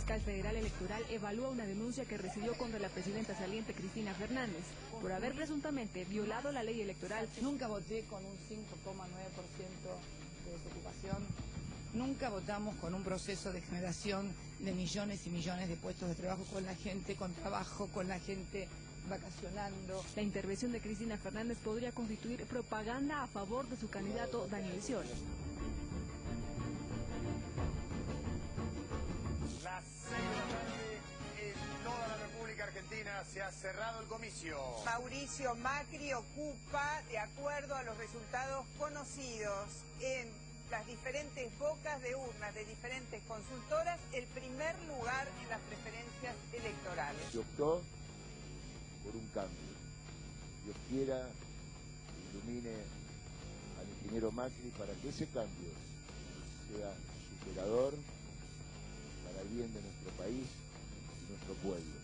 fiscal federal electoral evalúa una denuncia que recibió contra la presidenta saliente Cristina Fernández por haber presuntamente violado la ley electoral. Nunca voté con un 5,9% de desocupación. Nunca votamos con un proceso de generación de millones y millones de puestos de trabajo, con la gente con trabajo, con la gente vacacionando. La intervención de Cristina Fernández podría constituir propaganda a favor de su candidato Daniel Scioli. Las 6 de la tarde en toda la República Argentina se ha cerrado el comicio. Mauricio Macri ocupa, de acuerdo a los resultados conocidos en las diferentes bocas de urnas de diferentes consultoras, el primer lugar en las preferencias electorales. Se optó por un cambio. Dios quiera que ilumine al ingeniero Macri para que ese cambio sea superador para el bien de nuestro país y nuestro pueblo.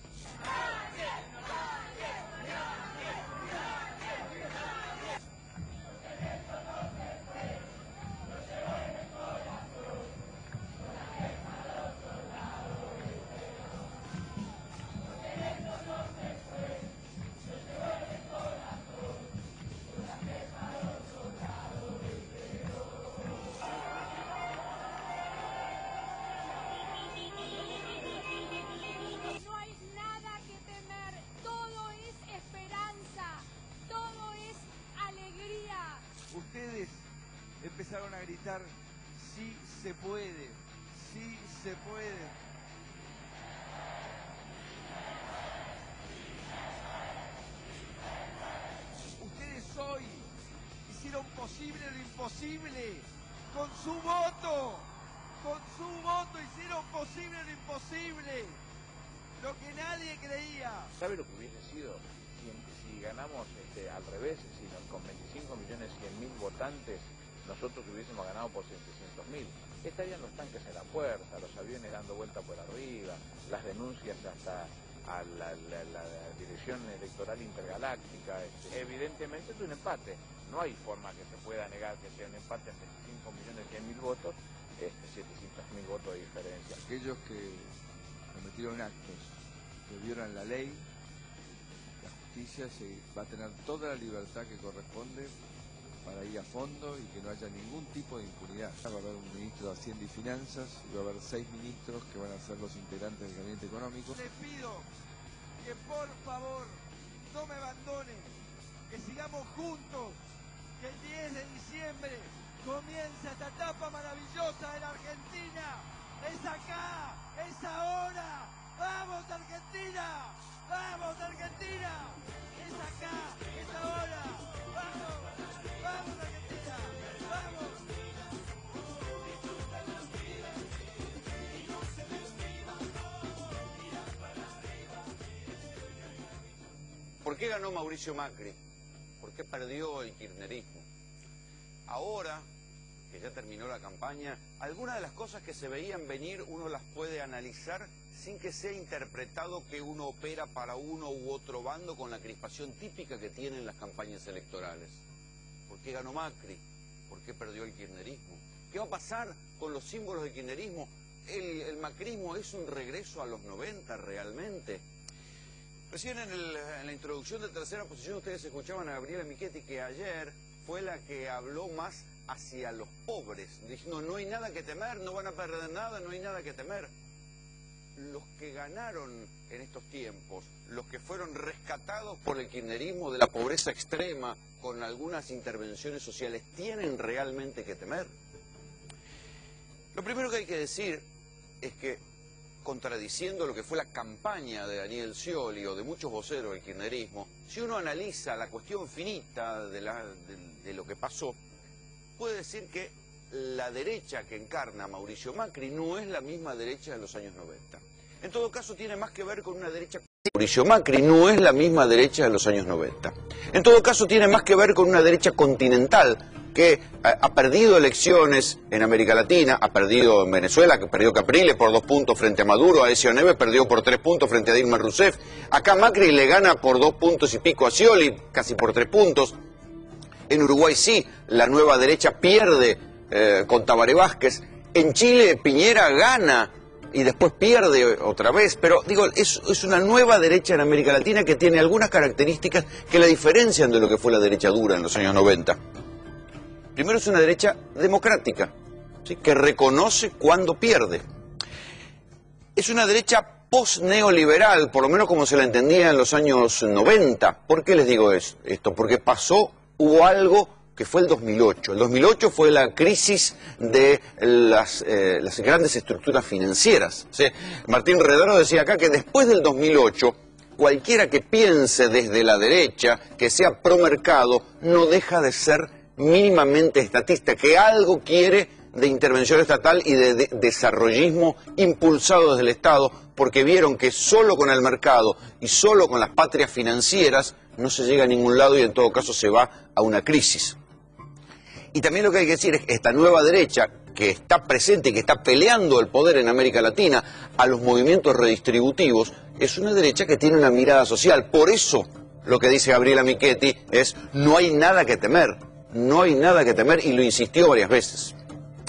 Ustedes empezaron a gritar, sí se puede, sí se puede. Ustedes hoy hicieron posible lo imposible, con su voto hicieron posible lo imposible, lo que nadie creía. ¿Sabe lo que hubiese sido si ganamos al revés, si con 25.100.000 votantes nosotros hubiésemos ganado por 700.000? Estarían los tanques en la puerta, los aviones dando vuelta por arriba, las denuncias hasta a la Dirección Electoral Intergaláctica. Evidentemente es un empate, no hay forma que se pueda negar que sea un empate entre 5.100.000 votos, 700.000 votos de diferencia. Aquellos que cometieron actos que violan la ley, la justicia se va a tener toda la libertad que corresponde para ir a fondo y que no haya ningún tipo de impunidad. Va a haber un ministro de Hacienda y Finanzas y va a haber 6 ministros que van a ser los integrantes del gabinete económico. Les pido que por favor no me abandonen, que sigamos juntos, que el 10 de diciembre comienza esta etapa maravillosa de la Argentina. Es acá, es ahora. ¡Vamos Argentina! ¡Vamos Argentina! ¡Es acá! ¡Es ahora! ¡Vamos! ¡Vamos Argentina! ¡Vamos! ¿Por qué ganó Mauricio Macri? ¿Por qué perdió el kirchnerismo? Ahora que ya terminó la campaña, algunas de las cosas que se veían venir uno las puede analizar sin que sea interpretado que uno opera para uno u otro bando con la crispación típica que tienen las campañas electorales. ¿Por qué ganó Macri? ¿Por qué perdió el kirchnerismo? ¿Qué va a pasar con los símbolos del kirchnerismo? ¿El macrismo es un regreso a los 90 realmente? Recién en la introducción de Tercera Posición ustedes escuchaban a Gabriela Michetti, que ayer fue la que habló más hacia los pobres, diciendo no hay nada que temer, no van a perder nada, no hay nada que temer. Los que ganaron en estos tiempos, los que fueron rescatados por el kirchnerismo de la pobreza extrema con algunas intervenciones sociales, ¿tienen realmente que temer? Lo primero que hay que decir es que, contradiciendo lo que fue la campaña de Daniel Scioli o de muchos voceros del kirchnerismo, si uno analiza la cuestión finita de lo que pasó, puede decir que la derecha que encarna Mauricio Macri no es la misma derecha de los años 90. En todo caso, tiene más que ver con una derecha... Mauricio Macri no es la misma derecha de los años 90. En todo caso, tiene más que ver con una derecha continental que ha perdido elecciones en América Latina, ha perdido en Venezuela, que perdió Capriles por 2 puntos frente a Maduro, Aécio Neves perdió por 3 puntos frente a Dilma Rousseff, acá Macri le gana por 2 puntos y pico a Scioli, casi por 3 puntos, en Uruguay sí, la nueva derecha pierde con Tabaré Vázquez, en Chile Piñera gana y después pierde otra vez, pero digo, es una nueva derecha en América Latina que tiene algunas características que la diferencian de lo que fue la derecha dura en los años 90. Primero, es una derecha democrática, ¿sí?, que reconoce cuando pierde. Es una derecha post-neoliberal, por lo menos como se la entendía en los años 90. ¿Por qué les digo esto? Porque hubo algo que fue el 2008. El 2008 fue la crisis de las grandes estructuras financieras. ¿Sí? Martín Redaro decía acá que después del 2008, cualquiera que piense desde la derecha, que sea pro mercado, no deja de ser mínimamente estatista, que algo quiere de intervención estatal y de desarrollismo impulsado desde el Estado, porque vieron que solo con el mercado y solo con las patrias financieras no se llega a ningún lado y en todo caso se va a una crisis. Y también lo que hay que decir es que esta nueva derecha que está presente y que está peleando el poder en América Latina a los movimientos redistributivos es una derecha que tiene una mirada social. Por eso lo que dice Gabriela Michetti es: no hay nada que temer, no hay nada que temer, y lo insistió varias veces.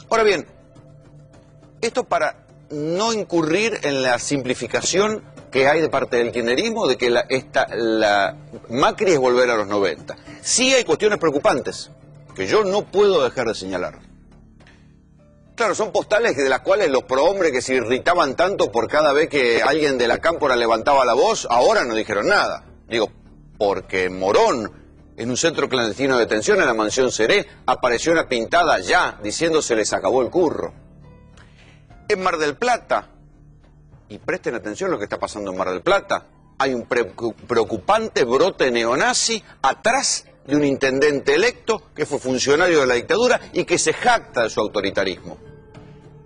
Ahora bien, esto para no incurrir en la simplificación que hay de parte del kirchnerismo de que la Macri es volver a los 90. Sí hay cuestiones preocupantes que yo no puedo dejar de señalar. Claro, son postales de las cuales los prohombres que se irritaban tanto por cada vez que alguien de la cámpora levantaba la voz, ahora no dijeron nada. Digo, porque Morón, en un centro clandestino de detención en la mansión Seré, apareció una pintada ya diciendo se les acabó el curro. En Mar del Plata, y presten atención a lo que está pasando en Mar del Plata, hay un preocupante brote neonazi atrás de un intendente electo que fue funcionario de la dictadura y que se jacta de su autoritarismo.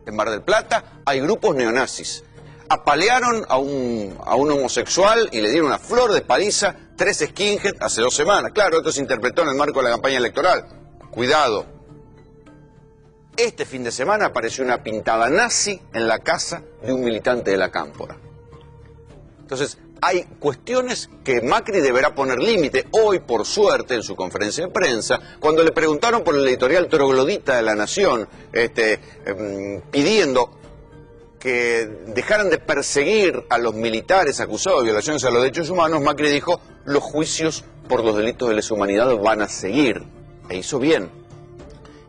En Mar del Plata hay grupos neonazis. Apalearon a un homosexual y le dieron una flor de paliza, 3 skinheads hace 2 semanas. Claro, esto se interpretó en el marco de la campaña electoral. Cuidado. Este fin de semana apareció una pintada nazi en la casa de un militante de la cámpora. Entonces, hay cuestiones que Macri deberá poner límite. Hoy, por suerte, en su conferencia de prensa, cuando le preguntaron por el editorial troglodita de La Nación, pidiendo que dejaran de perseguir a los militares acusados de violaciones a los derechos humanos, Macri dijo: los juicios por los delitos de lesa humanidad van a seguir. E hizo bien.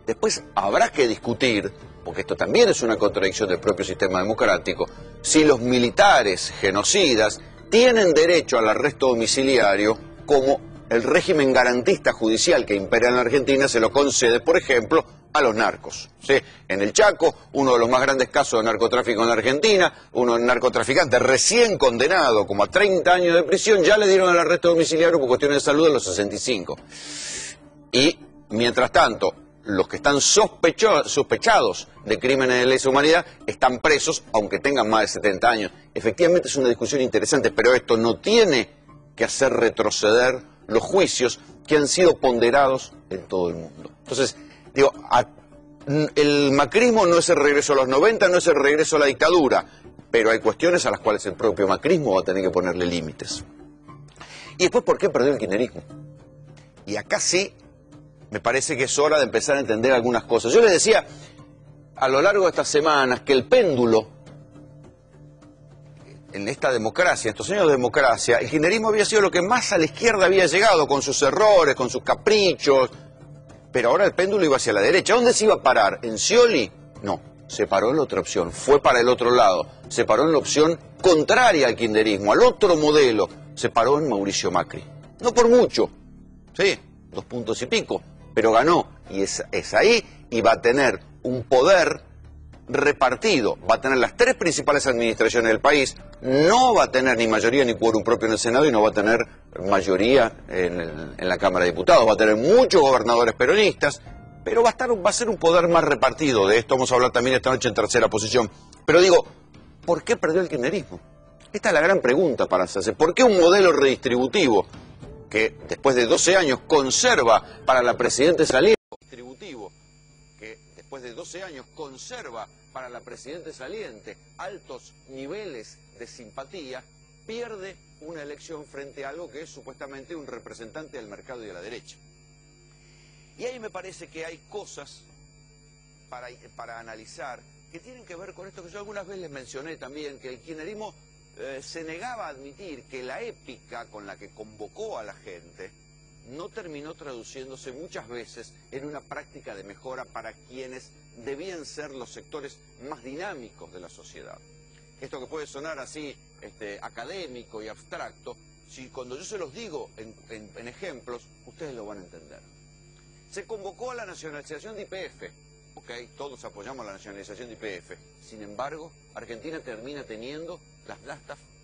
Después habrá que discutir, porque esto también es una contradicción del propio sistema democrático, si los militares genocidas tienen derecho al arresto domiciliario como el régimen garantista judicial que impera en la Argentina se lo concede, por ejemplo, a los narcos. ¿Sí? En el Chaco, uno de los más grandes casos de narcotráfico en la Argentina, un narcotraficante recién condenado como a 30 años de prisión, ya le dieron el arresto domiciliario por cuestiones de salud a los 65. Y, mientras tanto, los que están sospechados de crímenes de lesa humanidad están presos, aunque tengan más de 70 años. Efectivamente es una discusión interesante, pero esto no tiene que hacer retroceder los juicios que han sido ponderados en todo el mundo. Entonces, digo, el macrismo no es el regreso a los 90, no es el regreso a la dictadura, pero hay cuestiones a las cuales el propio macrismo va a tener que ponerle límites. Y después, ¿por qué perdió el kirchnerismo? Y acá sí me parece que es hora de empezar a entender algunas cosas. Yo les decía a lo largo de estas semanas que el péndulo en esta democracia, estos años de democracia, el kirchnerismo había sido lo que más a la izquierda había llegado, con sus errores, con sus caprichos, pero ahora el péndulo iba hacia la derecha. ¿Dónde se iba a parar? ¿En Scioli? No, se paró en la otra opción, fue para el otro lado, se paró en la opción contraria al kirchnerismo, al otro modelo, se paró en Mauricio Macri. No por mucho, sí, 2 puntos y pico, pero ganó, y es ahí, y va a tener un poder repartido, va a tener las 3 principales administraciones del país, no va a tener ni mayoría ni quórum propio en el Senado y no va a tener mayoría en la Cámara de Diputados, va a tener muchos gobernadores peronistas, pero va a ser un poder más repartido. De esto vamos a hablar también esta noche en Tercera Posición. Pero digo, ¿por qué perdió el kirchnerismo? Esta es la gran pregunta para hacerse. ¿Por qué un modelo redistributivo que después de 12 años conserva para la presidenta saliente altos niveles de simpatía, pierde una elección frente a algo que es supuestamente un representante del mercado y de la derecha? Y ahí me parece que hay cosas para analizar que tienen que ver con esto que yo algunas veces les mencioné también, que el kirchnerismo se negaba a admitir que la épica con la que convocó a la gente no terminó traduciéndose muchas veces en una práctica de mejora para quienes debían ser los sectores más dinámicos de la sociedad. Esto que puede sonar así académico y abstracto, si cuando yo se los digo en ejemplos, ustedes lo van a entender. Se convocó a la nacionalización de YPF, ¿ok? Todos apoyamos la nacionalización de YPF. Sin embargo, Argentina termina teniendo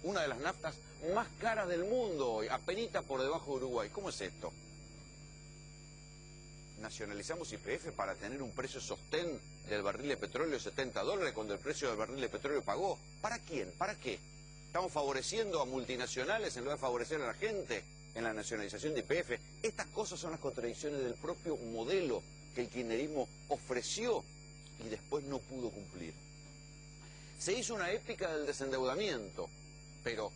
una de las naftas más caras del mundo hoy, apenita por debajo de Uruguay. ¿Cómo es esto? Nacionalizamos YPF para tener un precio sostén del barril de petróleo de $70 cuando el precio del barril de petróleo pagó. ¿Para quién? ¿Para qué? ¿Estamos favoreciendo a multinacionales en lugar de favorecer a la gente en la nacionalización de YPF? Estas cosas son las contradicciones del propio modelo que el kirchnerismo ofreció y después no pudo cumplir. Se hizo una épica del desendeudamiento, pero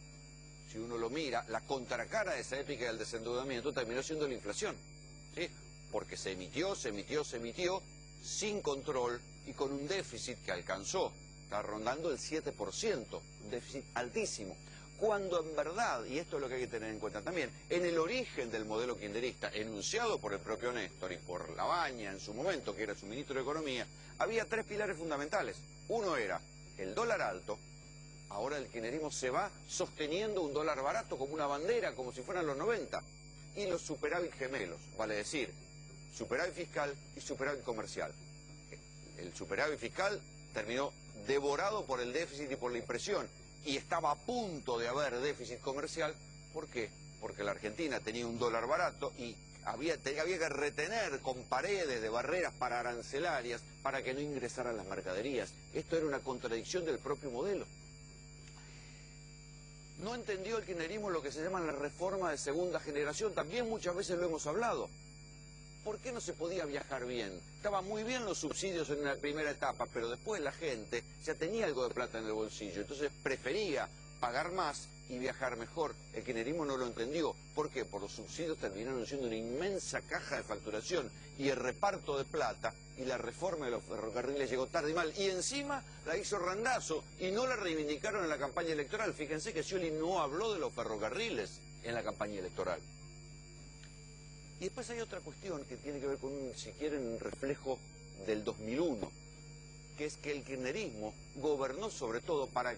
si uno lo mira, la contracara de esa épica del desendeudamiento terminó siendo la inflación, ¿sí? Porque se emitió sin control y con un déficit que alcanzó, está rondando el 7%, un déficit altísimo. Cuando en verdad, y esto es lo que hay que tener en cuenta también, en el origen del modelo kirchnerista, enunciado por el propio Néstor y por Labaña en su momento, que era su ministro de Economía, había tres pilares fundamentales. Uno era el dólar alto. Ahora el kirchnerismo se va sosteniendo un dólar barato como una bandera, como si fueran los 90. Y los superávit gemelos, vale decir, superávit fiscal y superávit comercial. El superávit fiscal terminó devorado por el déficit y por la impresión. Y estaba a punto de haber déficit comercial. ¿Por qué? Porque la Argentina tenía un dólar barato y había que retener con paredes de barreras arancelaриas para que no ingresaran las mercaderías. Esto era una contradicción del propio modelo. No entendió el kirchnerismo lo que se llama la reforma de segunda generación. También muchas veces lo hemos hablado. ¿Por qué no se podía viajar bien? Estaban muy bien los subsidios en la primera etapa, pero después la gente ya tenía algo de plata en el bolsillo, entonces prefería pagar más y viajar mejor. El kirchnerismo no lo entendió. ¿Por qué? Por los subsidios terminaron siendo una inmensa caja de facturación y el reparto de plata y la reforma de los ferrocarriles llegó tarde y mal. Y encima la hizo Randazzo y no la reivindicaron en la campaña electoral. Fíjense que Scioli no habló de los ferrocarriles en la campaña electoral. Y después hay otra cuestión que tiene que ver con, si quieren, un reflejo del 2001, que es que el kirchnerismo gobernó sobre todo para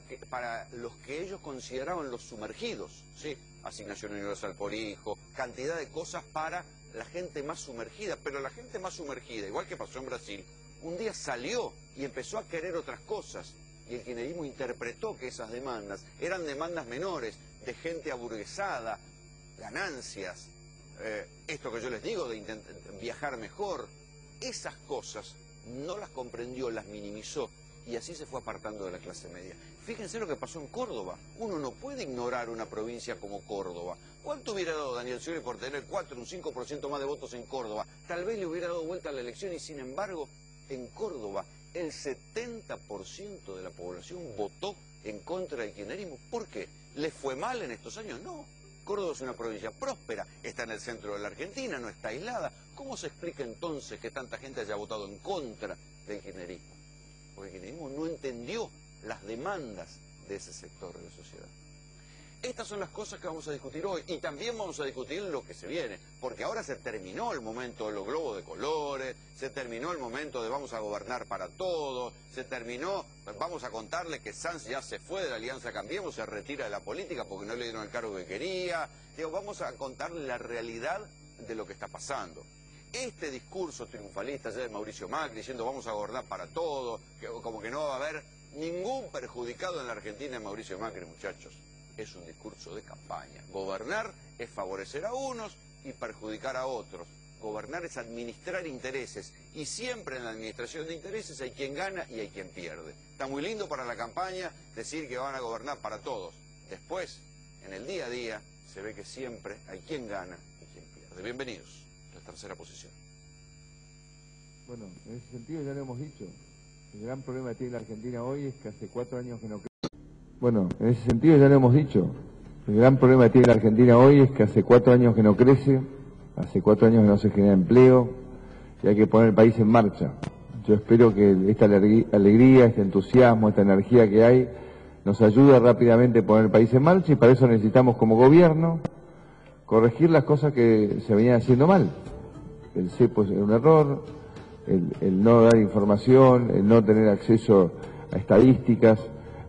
los que ellos consideraban los sumergidos, ¿sí? Asignación universal por hijo, cantidad de cosas para la gente más sumergida, pero la gente más sumergida, igual que pasó en Brasil, un día salió y empezó a querer otras cosas, y el kirchnerismo interpretó que esas demandas eran demandas menores, de gente aburguesada, ganancias, esto que yo les digo de intentar viajar mejor, esas cosas no las comprendió, las minimizó y así se fue apartando de la clase media. Fíjense lo que pasó en Córdoba. Uno no puede ignorar una provincia como Córdoba. ¿Cuánto hubiera dado Daniel Scioli por tener un 5% más de votos en Córdoba? Tal vez le hubiera dado vuelta a la elección y sin embargo en Córdoba el 70% de la población votó en contra del kirchnerismo. ¿Por qué? ¿Le fue mal en estos años? No. Córdoba es una provincia próspera, está en el centro de la Argentina, no está aislada. ¿Cómo se explica entonces que tanta gente haya votado en contra del kirchnerismo? Porque el kirchnerismo no entendió las demandas de ese sector de la sociedad. Estas son las cosas que vamos a discutir hoy y también vamos a discutir lo que se viene, porque ahora se terminó el momento de los globos de colores, se terminó el momento de vamos a gobernar para todos, se terminó, vamos a contarle que Sanz ya se fue de la Alianza Cambiemos, se retira de la política porque no le dieron el cargo que quería, vamos a contarle la realidad de lo que está pasando. Este discurso triunfalista ya de Mauricio Macri diciendo vamos a gobernar para todos, como que no va a haber ningún perjudicado en la Argentina de Mauricio Macri, muchachos. Es un discurso de campaña. Gobernar es favorecer a unos y perjudicar a otros. Gobernar es administrar intereses y siempre en la administración de intereses hay quien gana y hay quien pierde. Está muy lindo para la campaña decir que van a gobernar para todos. Después, en el día a día, se ve que siempre hay quien gana y quien pierde. Bienvenidos a la tercera posición. Bueno, en ese sentido ya lo hemos dicho. El gran problema que tiene la Argentina hoy es que hace 4 años que no crece. Bueno, en ese sentido ya lo hemos dicho. El gran problema que tiene la Argentina hoy es que hace 4 años que no crece, hace 4 años que no se genera empleo y hay que poner el país en marcha. Yo espero que esta alegría, este entusiasmo, esta energía que hay, nos ayude rápidamente a poner el país en marcha, y para eso necesitamos como gobierno corregir las cosas que se venían haciendo mal. El cepo es un error, el no dar información, el no tener acceso a estadísticas,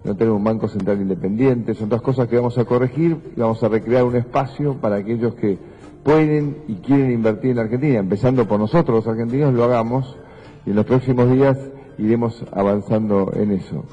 no tener un banco central independiente, son todas cosas que vamos a corregir y vamos a recrear un espacio para aquellos que pueden y quieren invertir en la Argentina, empezando por nosotros los argentinos, lo hagamos, y en los próximos días iremos avanzando en eso.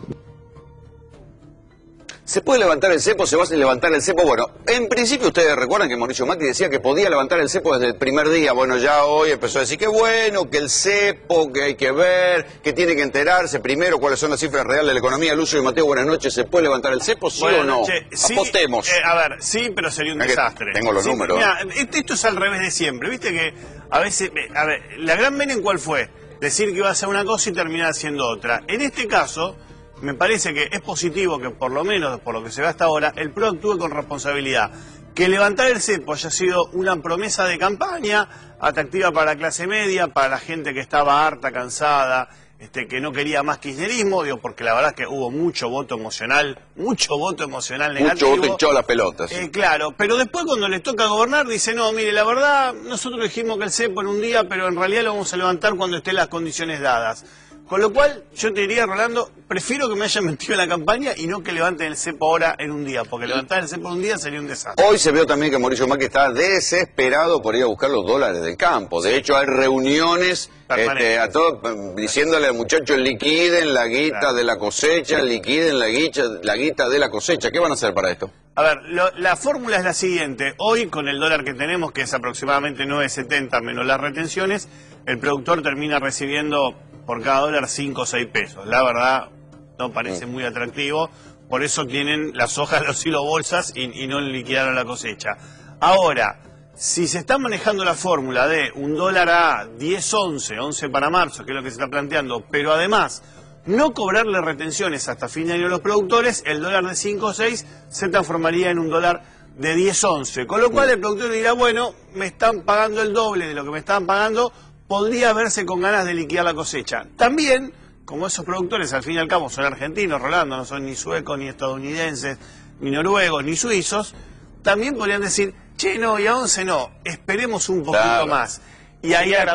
¿Se puede levantar el cepo? ¿Se va a levantar el cepo? Bueno, en principio ustedes recuerdan que Mauricio Macri decía que podía levantar el cepo desde el primer día. Bueno, ya hoy empezó a decir que bueno, que el cepo, que hay que ver, que tiene que enterarse primero cuáles son las cifras reales de la economía. Lucio y Mateo, buenas noches. ¿Se puede levantar el cepo, sí o no? Sí, apostemos. A ver, sí, pero sería un desastre. Tengo los números. Mira, esto es al revés de siempre. Viste que a veces, a ver, la gran Menem, ¿cuál fue? Decir que iba a hacer una cosa y terminar haciendo otra. En este caso, me parece que es positivo que, por lo menos por lo que se ve hasta ahora, el PRO actúe con responsabilidad. Que levantar el cepo haya sido una promesa de campaña atractiva para la clase media, para la gente que estaba harta, cansada, que no quería más kirchnerismo, digo, porque la verdad es que hubo mucho voto emocional negativo. Mucho voto hinchado a las pelotas. Claro, pero después cuando les toca gobernar dice, no, mire, la verdad, nosotros dijimos que el cepo en un día, pero en realidad lo vamos a levantar cuando estén las condiciones dadas. Con lo cual, yo te diría, Rolando, prefiero que me hayan metido en la campaña y no que levanten el cepo ahora en un día, porque levantar el cepo en un día sería un desastre. Hoy se vio también que Mauricio Macri está desesperado por ir a buscar los dólares del campo. De hecho, hay reuniones a todos diciéndole al muchacho, liquiden la guita de la cosecha, liquiden la guita de la cosecha. ¿Qué van a hacer para esto? A ver, la fórmula es la siguiente. Hoy, con el dólar que tenemos, que es aproximadamente 9.70 menos las retenciones, el productor termina recibiendo por cada dólar 5 o 6 pesos. La verdad, no parece muy atractivo. Por eso tienen las hojas de los silobolsas y no liquidaron la cosecha. Ahora, si se está manejando la fórmula de un dólar a 10.11, 11 para marzo, que es lo que se está planteando, pero además no cobrarle retenciones hasta fin de año a los productores, el dólar de 5 o 6 se transformaría en un dólar de 10.11. Con lo cual el productor dirá, bueno, me están pagando el doble de lo que me estaban pagando, podría verse con ganas de liquidar la cosecha. También, como esos productores al fin y al cabo son argentinos, Rolando, no son ni suecos, ni estadounidenses, ni noruegos, ni suizos, también podrían decir, che, no, y a 11 no, esperemos un poquito más. Y ahí la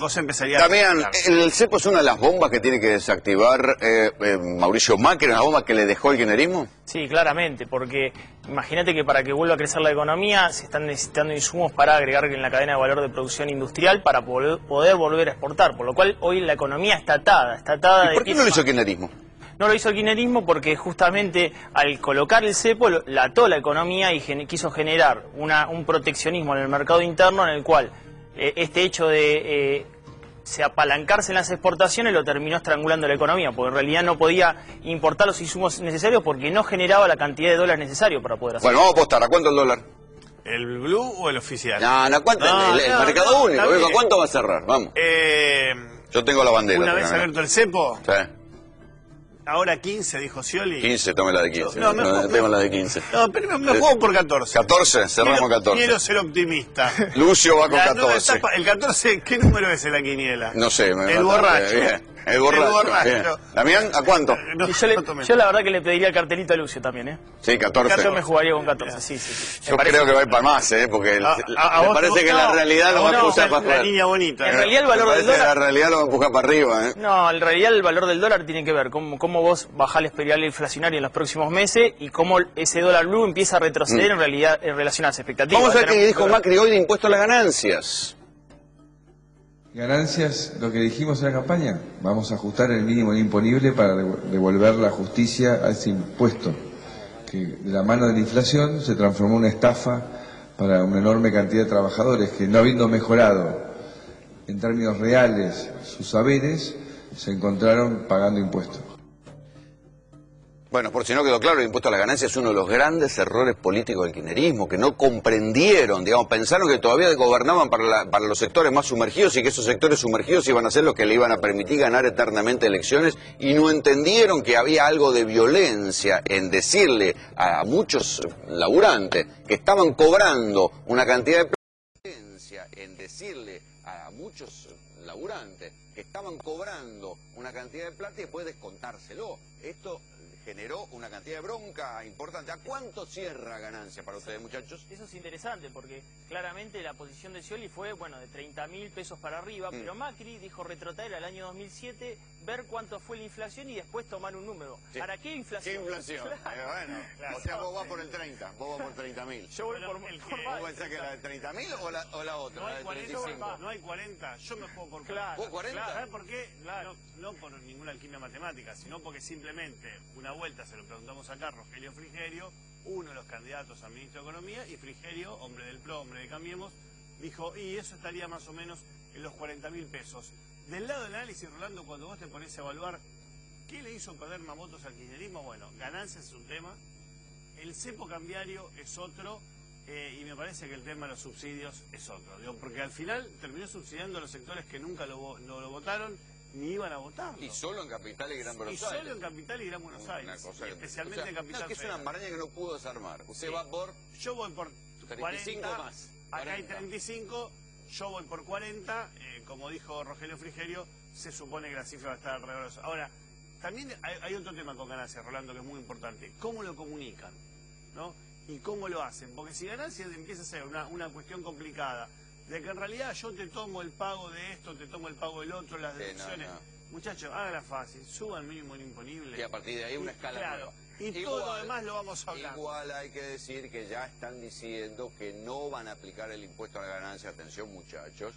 cosa empezaría Damián, el cepo es una de las bombas que tiene que desactivar Mauricio Macri, una bomba que le dejó el kirchnerismo. Sí, claramente, porque imagínate que para que vuelva a crecer la economía se están necesitando insumos para agregar en la cadena de valor de producción industrial para poder volver a exportar, por lo cual hoy la economía está atada. ¿Y por qué no lo hizo el kirchnerismo? No lo hizo el kirchnerismo porque justamente al colocar el cepo la ató la economía y quiso generar un proteccionismo en el mercado interno en el cual este hecho de apalancarse en las exportaciones lo terminó estrangulando la economía, porque en realidad no podía importar los insumos necesarios porque no generaba la cantidad de dólares necesario para poder hacerlo. Bueno, vamos a apostar. ¿A cuánto el dólar? ¿El blue o el oficial? No, ¿cuánto? El mercado único. ¿A cuánto va a cerrar? Vamos. Yo tengo la bandera. ¿Una vez abierto el cepo? Sí. Ahora 15, dijo Scioli. 15, tome la de 15. No, tengo la de 15. No, pero me juego por 14. 14, cerramos 14. Quiero ser optimista. Lucio va con 14. El 14, ¿qué número es en la quiniela? No sé. El borracho. El borracho. Damián, ¿a cuánto? Yo la verdad que le pediría el cartelito a Lucio también, ¿eh? Sí, 14. Yo me jugaría con 14, sí. Yo creo que va a ir para más, porque me parece que la realidad lo va a empujar para arriba. La niña bonita. En realidad el valor del dólar... La realidad lo va a empujar para arriba, No, en realidad el valor del dólar tiene que ver cómo vos bajás la espiral inflacionaria en los próximos meses y cómo ese dólar blue empieza a retroceder en realidad en relación a las expectativas. Vamos a ver qué dijo Macri hoy de impuesto a las ganancias. Ganancias, lo que dijimos en la campaña, vamos a ajustar el mínimo imponible para devolver la justicia a ese impuesto, que de la mano de la inflación se transformó en una estafa para una enorme cantidad de trabajadores que, no habiendo mejorado en términos reales sus saberes, se encontraron pagando impuestos. Bueno, por si no quedó claro, el impuesto a las ganancias es uno de los grandes errores políticos del kirchnerismo, que no comprendieron, pensaron que todavía gobernaban para los sectores más sumergidos y que esos sectores sumergidos iban a ser los que le iban a permitir ganar eternamente elecciones, y no entendieron que había algo de violencia en decirle a muchos laburantes que estaban cobrando una cantidad de que estaban cobrando una cantidad de plata y después descontárselo. Esto generó una cantidad de bronca importante. ¿A cuánto cierra ganancia para ustedes, muchachos? Eso es interesante porque claramente la posición de Scioli fue, bueno, de 30.000 pesos para arriba, pero Macri dijo retrotraer al año 2007, ver cuánto fue la inflación y después tomar un número. Sí. ¿Para qué inflación? ¿Qué inflación? Bueno, Claro. o sea, vos vas por el 30, vos vas por 30.000. Yo voy Bueno, por ¿Vos pensás que era de 30.000 o la otra, No la hay de 40, 35? no hay 40, yo me juego por 40. Claro, ¿Vos 40? ¿Sabes por qué? No por ninguna alquimia matemática, sino porque simplemente una vuelta se lo preguntamos acá a Rogelio Frigerio, uno de los candidatos a ministro de Economía, y Frigerio, hombre del PRO, hombre de Cambiemos, dijo, y eso estaría más o menos en los 40.000 pesos. Del lado del análisis, Rolando, cuando vos te pones a evaluar qué le hizo perder más votos al kirchnerismo, bueno, ganancias es un tema, el cepo cambiario es otro, y me parece que el tema de los subsidios es otro. Digo, porque al final terminó subsidiando a los sectores que nunca lo votaron, ni iban a votarlo. Y solo en Capital y Gran Buenos Aires. Y solo en Capital y Gran Buenos Aires. Cosa Y especialmente en Capital no, que es una Federal. maraña que no pudo desarmar. Usted Sí. va por Yo voy por 35 40, más. Acá hay 40. 35, yo voy por 40. Como dijo Rogelio Frigerio, se supone que la cifra va a estar alrededor de eso. Ahora, también hay otro tema con ganancias, Rolando, que es muy importante. ¿Cómo lo comunican? ¿No? ¿Y cómo lo hacen? Porque si ganancias empieza a ser una cuestión complicada, de que en realidad yo te tomo el pago de esto, te tomo el pago del otro, las deducciones. no. Muchachos, háganla fácil, suban el mínimo imponible. Y a partir de ahí una escala claro, nueva. y todo lo demás lo vamos a hablar. Igual hay que decir que ya están diciendo que no van a aplicar el impuesto a la ganancia, atención muchachos,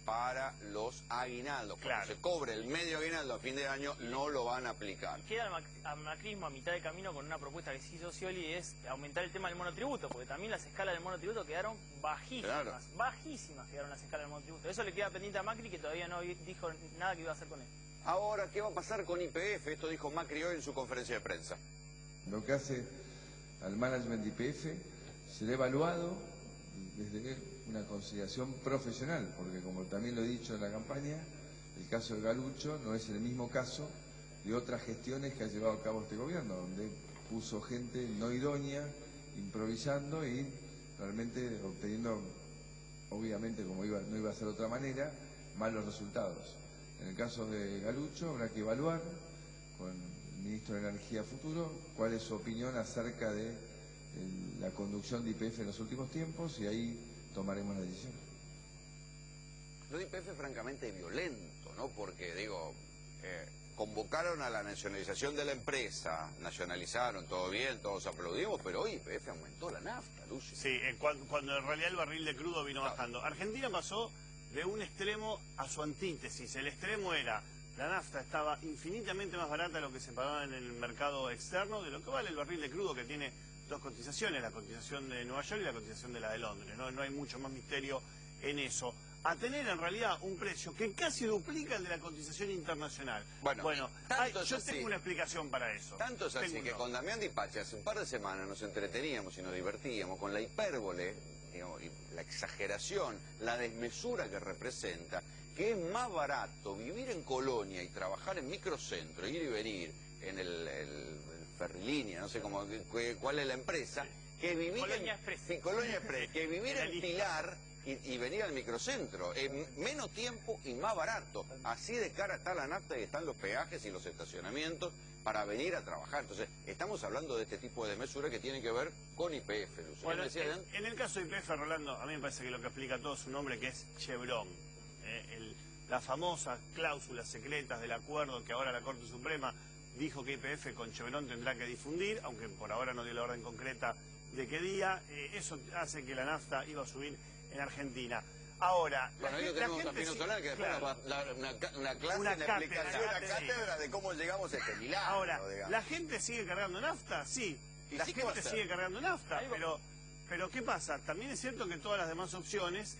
para los aguinaldos. Cuando Claro. se cobre el medio aguinaldo a fin de año, no lo van a aplicar. Y queda al macrismo a mitad de camino con una propuesta que se hizo Scioli, es aumentar el tema del monotributo, porque también las escalas del monotributo quedaron bajísimas, Claro. bajísimas quedaron las escalas del monotributo. Eso le queda pendiente a Macri, que todavía no dijo nada que iba a hacer con él. Ahora, ¿qué va a pasar con YPF? Esto dijo Macri hoy en su conferencia de prensa. Lo que hace al management de YPF será evaluado desde una consideración profesional, porque como también lo he dicho en la campaña, el caso de Galucho no es el mismo caso de otras gestiones que ha llevado a cabo este gobierno, donde puso gente no idónea, improvisando y realmente obteniendo, obviamente como no iba a ser de otra manera, malos resultados. En el caso de Galucho habrá que evaluar con el ministro de Energía futuro cuál es su opinión acerca de la conducción de YPF en los últimos tiempos y ahí tomaremos la decisión. Lo de YPF es francamente violento, ¿no? Porque, digo, convocaron a la nacionalización de la empresa, nacionalizaron, todo bien, todos aplaudimos, pero hoy YPF aumentó la nafta, Lucio. Sí, cuando en realidad el barril de crudo vino bajando. Argentina pasó de un extremo a su antítesis. El extremo era, la nafta estaba infinitamente más barata de lo que se pagaba en el mercado externo, de lo que vale el barril de crudo, que tiene dos cotizaciones, la cotización de Nueva York y la cotización de la de Londres. No hay mucho más misterio en eso. A tener en realidad un precio que casi duplica el de la cotización internacional. Bueno, yo tengo una explicación para eso. Tanto es así que con Damián Dipache hace un par de semanas nos entreteníamos y nos divertíamos con la hipérbole, digamos, y la exageración, la desmesura que representa, que es más barato vivir en Colonia y trabajar en microcentro, ir y venir en el Ferrilínea, no sé cómo, cuál es la empresa, que vivir Colonia Express. Colonia Express, que vivir en Pilar y venir al microcentro, en menos tiempo y más barato. Así de cara está la nafta y están los peajes y los estacionamientos para venir a trabajar. Entonces, estamos hablando de este tipo de desmesura que tiene que ver con YPF, Lucio. Bueno, en el caso de YPF, Rolando, a mí me parece que lo que explica todo es un nombre que es Chevron. Las famosas cláusulas secretas del acuerdo que ahora la Corte Suprema dijo que YPF con Chevron tendrá que difundir, aunque por ahora no dio la orden concreta de qué día. Eso hace que la nafta iba a subir en Argentina. Ahora, bueno, ahí lo tenemos a Pino Solar, que después nos va a dar una clase, una explicación, una cátedra de cómo llegamos a este milagro. Ahora, digamos. ¿la gente sigue cargando nafta? Sí, la sí, gente sigue cargando nafta, pero ¿qué pasa? También es cierto que todas las demás opciones,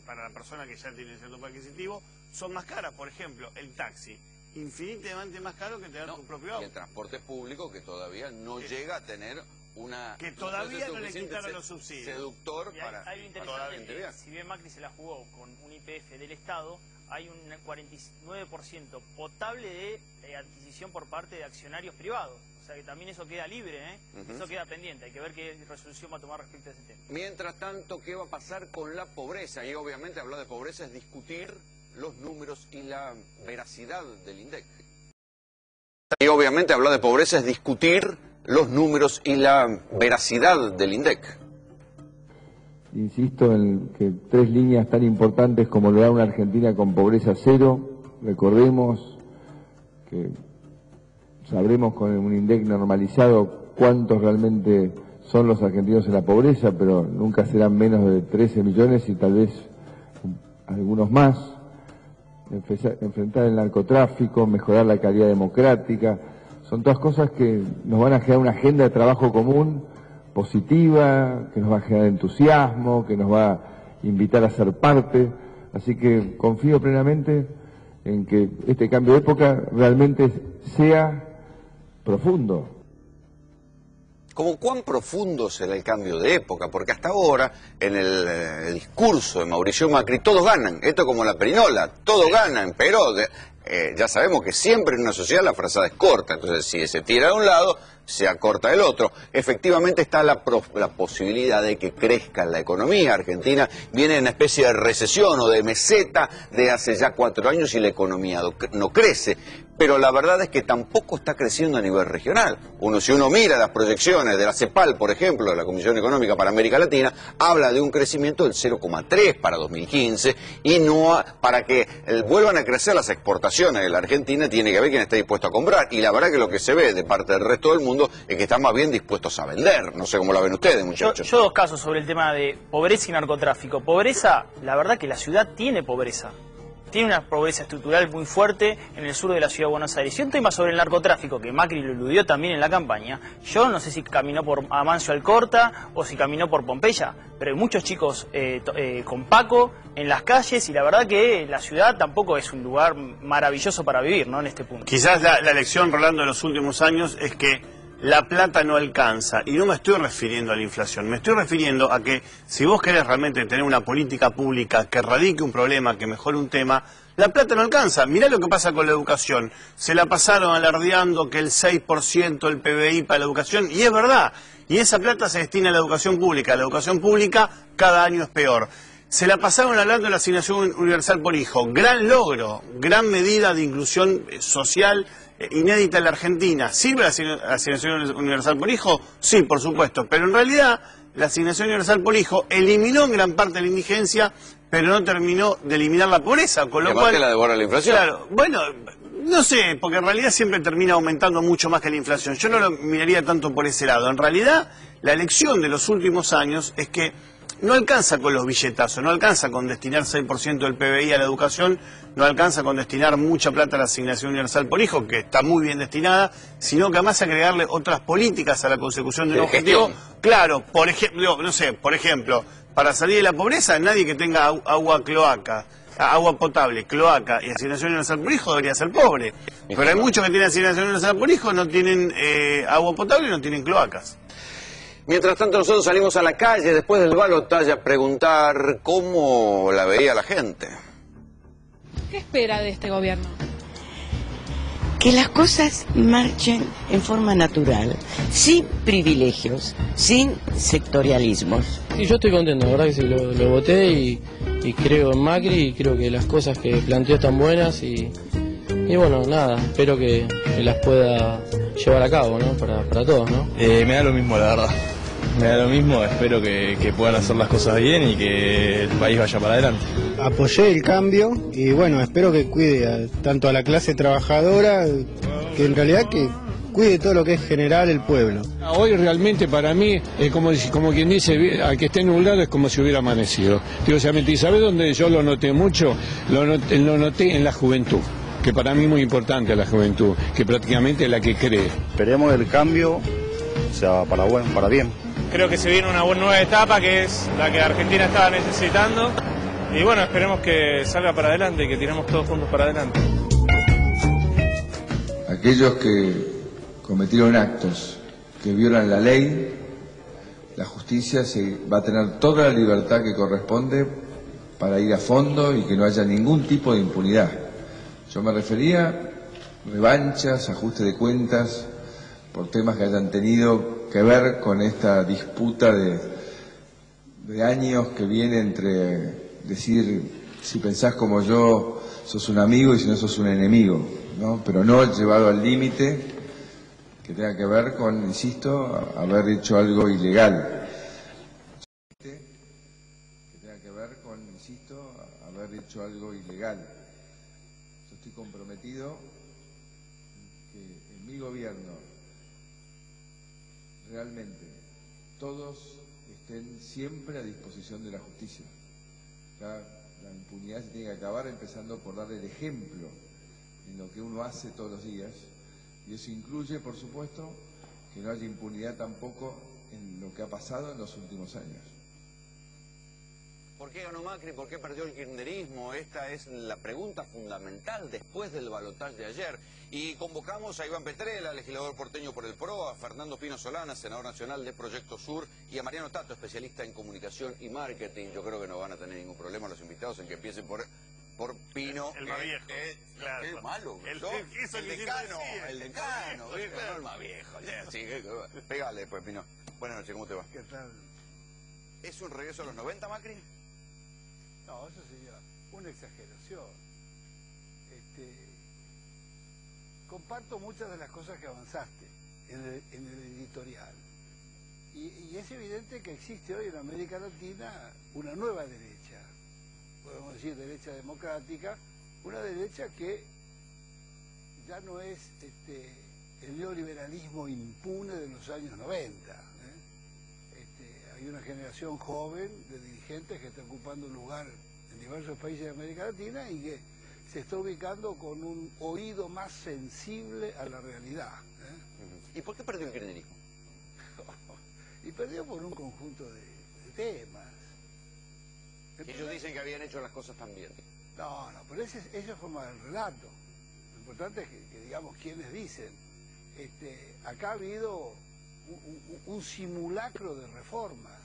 para la persona que ya tiene cierto poder adquisitivo, son más caras. Por ejemplo, el taxi, infinitamente más caro que tener tu propio auto. Y el transporte público, que todavía no llega a tener una... Que todavía no le quitaron los subsidios. Seductor para... Hay lo interesante que si bien Macri se la jugó con un YPF del Estado, hay un 49% potable de adquisición por parte de accionarios privados. O sea que también eso queda libre, Eso queda pendiente. Hay que ver qué resolución va a tomar respecto a ese tema. Mientras tanto, ¿qué va a pasar con la pobreza? Y obviamente hablar de pobreza es discutir los números y la veracidad del INDEC. Y obviamente hablar de pobreza es discutir los números y la veracidad del INDEC. Insisto en que 3 líneas tan importantes como lograr una Argentina con pobreza cero. Recordemos que sabremos con un INDEC normalizado cuántos realmente son los argentinos en la pobreza, pero nunca serán menos de 13 millones y tal vez algunos más. Enfrentar el narcotráfico, mejorar la calidad democrática, son todas cosas que nos van a generar una agenda de trabajo común, positiva, que nos va a generar entusiasmo, que nos va a invitar a ser parte. Así que confío plenamente en que este cambio de época realmente sea profundo. ¿Cómo cuán profundo será el cambio de época? Porque hasta ahora, en el discurso de Mauricio Macri, todos ganan. Esto es como la perinola, todos ganan, pero ya sabemos que siempre en una sociedad la frazada es corta. Entonces, si se tira de un lado, se acorta el otro. Efectivamente está la posibilidad de que crezca la economía. Argentina viene en una especie de recesión o de meseta de hace ya 4 años y la economía no crece. Pero la verdad es que tampoco está creciendo a nivel regional. Si uno mira las proyecciones de la CEPAL, por ejemplo, de la Comisión Económica para América Latina, habla de un crecimiento del 0,3 para 2015 y para que vuelvan a crecer las exportaciones de la Argentina tiene que haber quien esté dispuesto a comprar. Y la verdad que lo que se ve de parte del resto del mundo es que están más bien dispuestos a vender. No sé cómo la ven ustedes, muchachos. Yo 2 casos sobre el tema de pobreza y narcotráfico. Pobreza, la verdad que la ciudad tiene pobreza. Tiene una pobreza estructural muy fuerte en el sur de la ciudad de Buenos Aires. Y un tema sobre el narcotráfico, que Macri lo eludió también en la campaña. Yo no sé si caminó por Amancio Alcorta o si caminó por Pompeya, pero hay muchos chicos con Paco en las calles y la verdad que la ciudad tampoco es un lugar maravilloso para vivir, ¿no? En este punto. Quizás la lección, Rolando, de los últimos años es que la plata no alcanza, y no me estoy refiriendo a la inflación, me estoy refiriendo a que si vos querés realmente tener una política pública que erradique un problema, que mejore un tema, la plata no alcanza. Mirá lo que pasa con la educación, se la pasaron alardeando que el 6% del PBI para la educación, y es verdad, y esa plata se destina a la educación pública cada año es peor. Se la pasaron hablando de la asignación universal por hijo, gran logro, gran medida de inclusión social inédita en la Argentina. ¿Sirve la asignación universal por hijo? Sí, por supuesto, pero en realidad la asignación universal por hijo eliminó en gran parte la indigencia, pero no terminó de eliminar la pobreza, con lo cual... la devora la inflación. Claro, bueno, no sé, porque en realidad siempre termina aumentando mucho más que la inflación. Yo no lo miraría tanto por ese lado. En realidad, la lección de los últimos años es que no alcanza con los billetazos, no alcanza con destinar 6% del PBI a la educación, no alcanza con destinar mucha plata a la asignación universal por hijo, que está muy bien destinada, sino que además agregarle otras políticas a la consecución de un objetivo. Claro, por ejemplo, no sé, por ejemplo, para salir de la pobreza, nadie que tenga agua potable, cloaca y asignación universal por hijo debería ser pobre. Pero hay muchos que tienen asignación universal por hijo, no tienen agua potable y no tienen cloacas. Mientras tanto nosotros salimos a la calle después del balotaje a preguntar cómo la veía la gente. ¿Qué espera de este gobierno? Que las cosas marchen en forma natural, sin privilegios, sin sectorialismos. Sí, yo estoy contento, la verdad que sí, lo voté y creo en Macri y creo que las cosas que planteó están buenas y bueno, nada, espero que las pueda llevar a cabo, ¿no? Para todos, ¿no? Me da lo mismo, la verdad. Me da lo mismo, espero que puedan hacer las cosas bien y que el país vaya para adelante. Apoyé el cambio y bueno, espero que cuide tanto a la clase trabajadora, que en realidad que cuide todo lo que es general el pueblo. Hoy realmente para mí es como quien dice, al que esté nublado es como si hubiera amanecido. Digo, ¿y sabes dónde yo lo noté mucho? Lo noté en la juventud, que para mí es muy importante la juventud, que prácticamente es la que cree. Esperemos el cambio sea para bien. Creo que se viene una nueva etapa que es la que Argentina estaba necesitando y bueno, esperemos que salga para adelante y que tiremos todos juntos para adelante. Aquellos que cometieron actos que violan la ley, la justicia va a tener toda la libertad que corresponde para ir a fondo y que no haya ningún tipo de impunidad. Yo me refería a revanchas, ajuste de cuentas, por temas que hayan tenido que ver con esta disputa de años que viene entre decir, si pensás como yo, sos un amigo y si no sos un enemigo, ¿no? Pero no llevado al límite que tenga que ver con, insisto, haber hecho algo ilegal. Que tenga que ver con, insisto, haber hecho algo ilegal. Yo estoy comprometido que en mi gobierno realmente todos estén siempre a disposición de la justicia. La impunidad se tiene que acabar empezando por dar el ejemplo en lo que uno hace todos los días, y eso incluye, por supuesto, que no haya impunidad tampoco en lo que ha pasado en los últimos años. ¿Por qué ganó Macri? ¿Por qué perdió el kirchnerismo? Esta es la pregunta fundamental después del balotaje de ayer. Y convocamos a Iván Petrella, legislador porteño por el PRO, a Fernando Pino Solana, senador nacional de Proyecto Sur, y a Mariano Tato, especialista en comunicación y marketing. Yo creo que no van a tener ningún problema los invitados en que empiecen por Pino. El más viejo. Claro. Qué malo. El decano, viejo, no el más viejo. Sí, pégale pues, Pino. Buenas noches, ¿cómo te va? ¿Qué tal? ¿Es un regreso a los 90, Macri? No, eso sería una exageración. Comparto muchas de las cosas que avanzaste en el editorial. Y es evidente que existe hoy en América Latina una nueva derecha, podemos decir derecha democrática, una derecha que ya no es el neoliberalismo impune de los años 90. Hay una generación joven de dirigentes que está ocupando un lugar en diversos países de América Latina y que se está ubicando con un oído más sensible a la realidad. ¿Y por qué perdió el kirchnerismo? Y perdió por un conjunto de temas. Ellos dicen que habían hecho las cosas tan bien. No, pero ese forma del relato. Lo importante es que digamos quienes dicen. Acá ha habido un simulacro de reformas.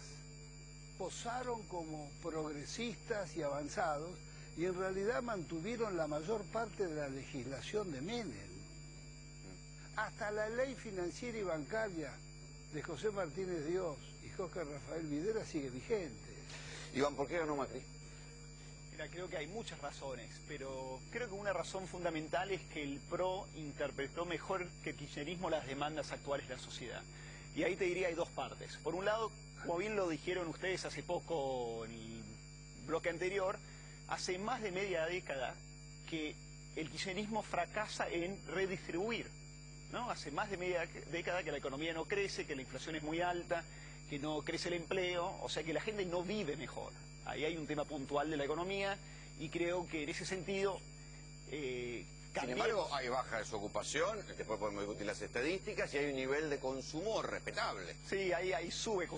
Posaron como progresistas y avanzados y en realidad mantuvieron la mayor parte de la legislación de Menem. Hasta la ley financiera y bancaria de José Martínez Dios y Jorge Rafael Videla sigue vigente. Iván, ¿por qué ganó Macri? Mira, creo que hay muchas razones, pero creo que una razón fundamental es que el PRO interpretó mejor que el kirchnerismo las demandas actuales de la sociedad. Y ahí te diría hay dos partes. Por un lado, como bien lo dijeron ustedes hace poco en el bloque anterior, hace más de media década que el kirchnerismo fracasa en redistribuir, ¿no? Hace más de media década que la economía no crece, que la inflación es muy alta, que no crece el empleo, o sea que la gente no vive mejor. Ahí hay un tema puntual de la economía y creo que en ese sentido... Sin embargo, hay baja desocupación, después podemos discutir las estadísticas, y hay un nivel de consumo respetable. Sí, ahí sube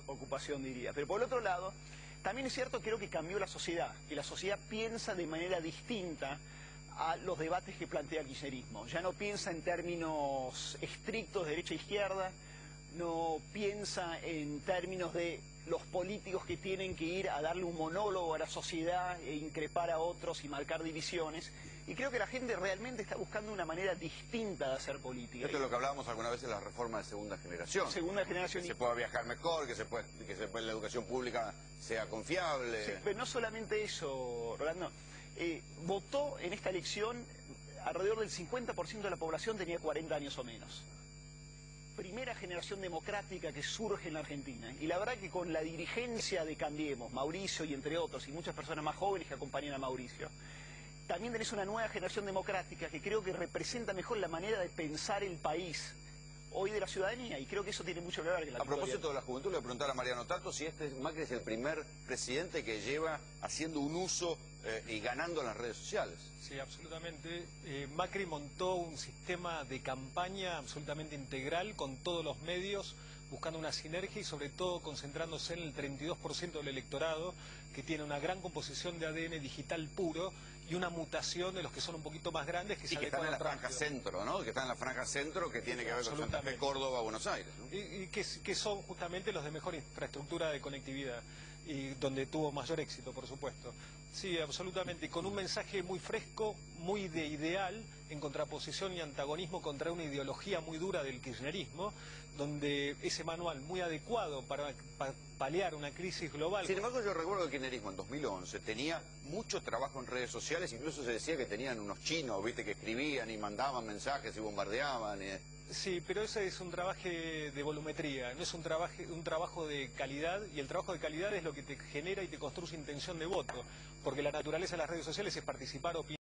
ocupación, diría. Pero por el otro lado, también es cierto, creo que cambió la sociedad, que la sociedad piensa de manera distinta a los debates que plantea el kirchnerismo. Ya no piensa en términos estrictos de derecha e izquierda, no piensa en términos de los políticos que tienen que ir a darle un monólogo a la sociedad e increpar a otros y marcar divisiones. Y creo que la gente realmente está buscando una manera distinta de hacer política. Esto es lo que hablábamos alguna vez de la reforma de segunda generación. Segunda generación. Que se pueda viajar mejor, que la educación pública sea confiable. Sí, pero no solamente eso, Rolando. Votó en esta elección alrededor del 50% de la población tenía 40 años o menos. Primera generación democrática que surge en la Argentina. Y la verdad que con la dirigencia de Cambiemos, Mauricio y entre otros, y muchas personas más jóvenes que acompañan a Mauricio, también tenés una nueva generación democrática que creo que representa mejor la manera de pensar el país hoy de la ciudadanía, y creo que eso tiene mucho que ver con la... A propósito de la juventud, le voy a preguntar a Mariano Tato si Macri es el primer presidente que lleva haciendo un uso y ganando en las redes sociales. Sí, absolutamente. Macri montó un sistema de campaña absolutamente integral con todos los medios, buscando una sinergia y sobre todo concentrándose en el 32% del electorado, que tiene una gran composición de ADN digital puro y una mutación de los que son un poquito más grandes que se que están en la franja centro, ¿no? Que están en la franja centro, que tiene que ver con Santa Fe, Córdoba, Buenos Aires, ¿no? Y que son justamente los de mejor infraestructura de conectividad. y donde tuvo mayor éxito, por supuesto. Sí, absolutamente, con un mensaje muy fresco, muy de ideal, en contraposición y antagonismo contra una ideología muy dura del kirchnerismo, donde ese manual muy adecuado para paliar una crisis global. Sin embargo, yo recuerdo que el kirchnerismo en 2011 tenía mucho trabajo en redes sociales, incluso se decía que tenían unos chinos, viste, que escribían y mandaban mensajes y bombardeaban. Sí, pero ese es un trabajo de volumetría, no es un trabajo de calidad, y el trabajo de calidad es lo que te genera y te construye intención de voto, porque la naturaleza de las redes sociales es participar, opinar.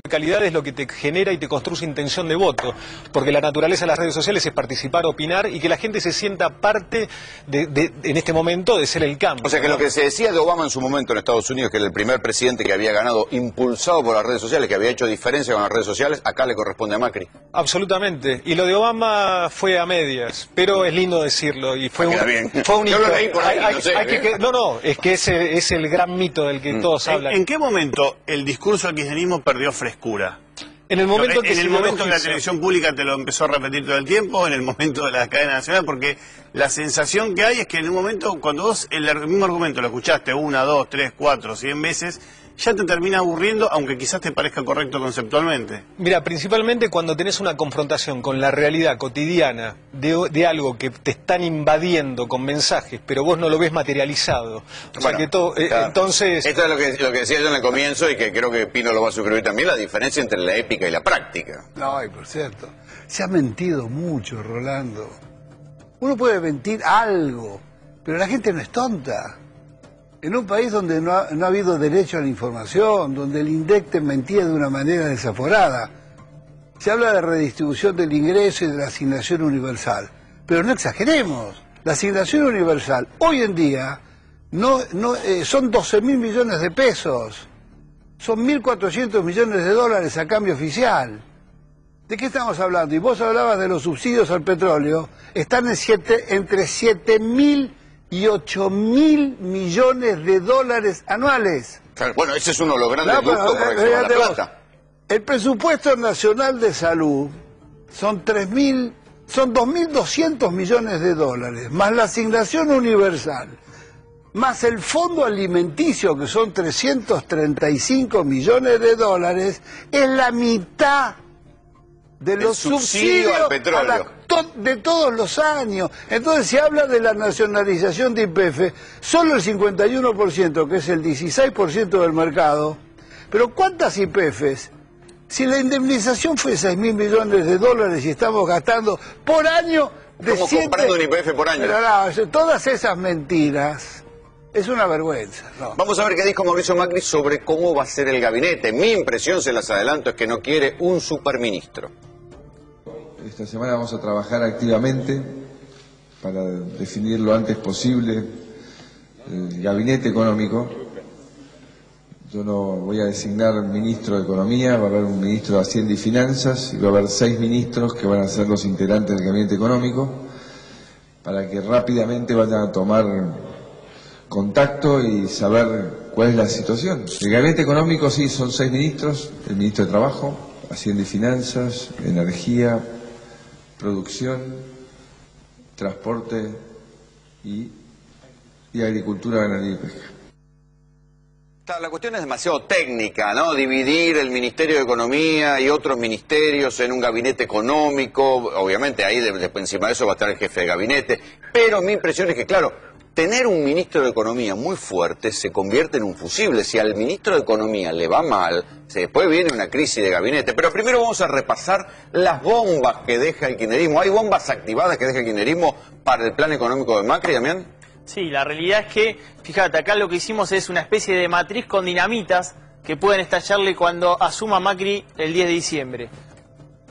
Calidad es lo que te genera y te construye intención de voto, porque la naturaleza de las redes sociales es participar, opinar y que la gente se sienta parte en este momento de ser el cambio. O sea que ¿no? Lo que se decía de Obama en su momento en Estados Unidos, que era el primer presidente que había ganado impulsado por las redes sociales, que había hecho diferencia con las redes sociales, acá le corresponde a Macri. Absolutamente, y lo de Obama fue a medias, pero es lindo decirlo y fue un Yo lo leí por ahí, no sé. Es que ese es el gran mito del que todos hablan. ¿En qué momento el discurso del kirchnerismo perdió frescura? En el momento que la televisión pública te lo empezó a repetir todo el tiempo, en el momento de la cadena nacional, porque la sensación que hay es que en un momento, cuando vos el mismo argumento lo escuchaste 1, 2, 3, 4, 100 veces, ya te termina aburriendo, aunque quizás te parezca correcto conceptualmente. Mira, principalmente cuando tenés una confrontación con la realidad cotidiana de algo que te están invadiendo con mensajes, pero vos no lo ves materializado. O sea que todo, claro. Entonces... Esto es lo que decía yo en el comienzo y que creo que Pino lo va a suscribir también, la diferencia entre la épica y la práctica. No, y por cierto, se ha mentido mucho, Rolando. Uno puede mentir algo, pero la gente no es tonta. En un país donde no ha habido derecho a la información, donde el INDEC te mentía de una manera desaforada, se habla de redistribución del ingreso y de la asignación universal. Pero no exageremos, la asignación universal hoy en día son 12.000 millones de pesos, son 1.400 millones de dólares a cambio oficial. ¿De qué estamos hablando? Y vos hablabas de los subsidios al petróleo, están entre 7.000 y 8.000 millones de dólares anuales. Claro, bueno, ese es uno de los grandes lujos por el que se va la plata. El presupuesto nacional de salud son 2.200 millones de dólares, más la asignación universal, más el fondo alimenticio, que son 335 millones de dólares, es la mitad de los subsidios al petróleo de todos los años. Entonces se habla de la nacionalización de YPF, solo el 51%, que es el 16% del mercado. Pero ¿cuántas YPFs? Si la indemnización fue 6.000 millones de dólares y estamos gastando por año de Estamos comprando un YPF por año. Pero no, todas esas mentiras es una vergüenza. No. Vamos a ver qué dijo Mauricio Macri sobre cómo va a ser el gabinete. Mi impresión, se las adelanto, es que no quiere un superministro. Esta semana vamos a trabajar activamente para definir lo antes posible el gabinete económico. Yo no voy a designar ministro de Economía, va a haber un ministro de Hacienda y Finanzas y va a haber 6 ministros que van a ser los integrantes del gabinete económico para que rápidamente vayan a tomar contacto y saber cuál es la situación. El gabinete económico sí son 6 ministros, el ministro de Trabajo, Hacienda y Finanzas, Energía, Producción, Transporte y Agricultura, Ganadería y Pesca. La cuestión es demasiado técnica, ¿no? Dividir el Ministerio de Economía y otros ministerios en un gabinete económico. Obviamente ahí encima de eso va a estar el jefe de gabinete. Pero mi impresión es que, claro, tener un ministro de Economía muy fuerte se convierte en un fusible. Si al ministro de Economía le va mal, después viene una crisis de gabinete. Pero primero vamos a repasar las bombas que deja el kirchnerismo. ¿Hay bombas activadas que deja el kirchnerismo para el plan económico de Macri, Damián? Sí, la realidad es que, fíjate, acá lo que hicimos es una especie de matriz con dinamitas que pueden estallarle cuando asuma Macri el 10 de diciembre.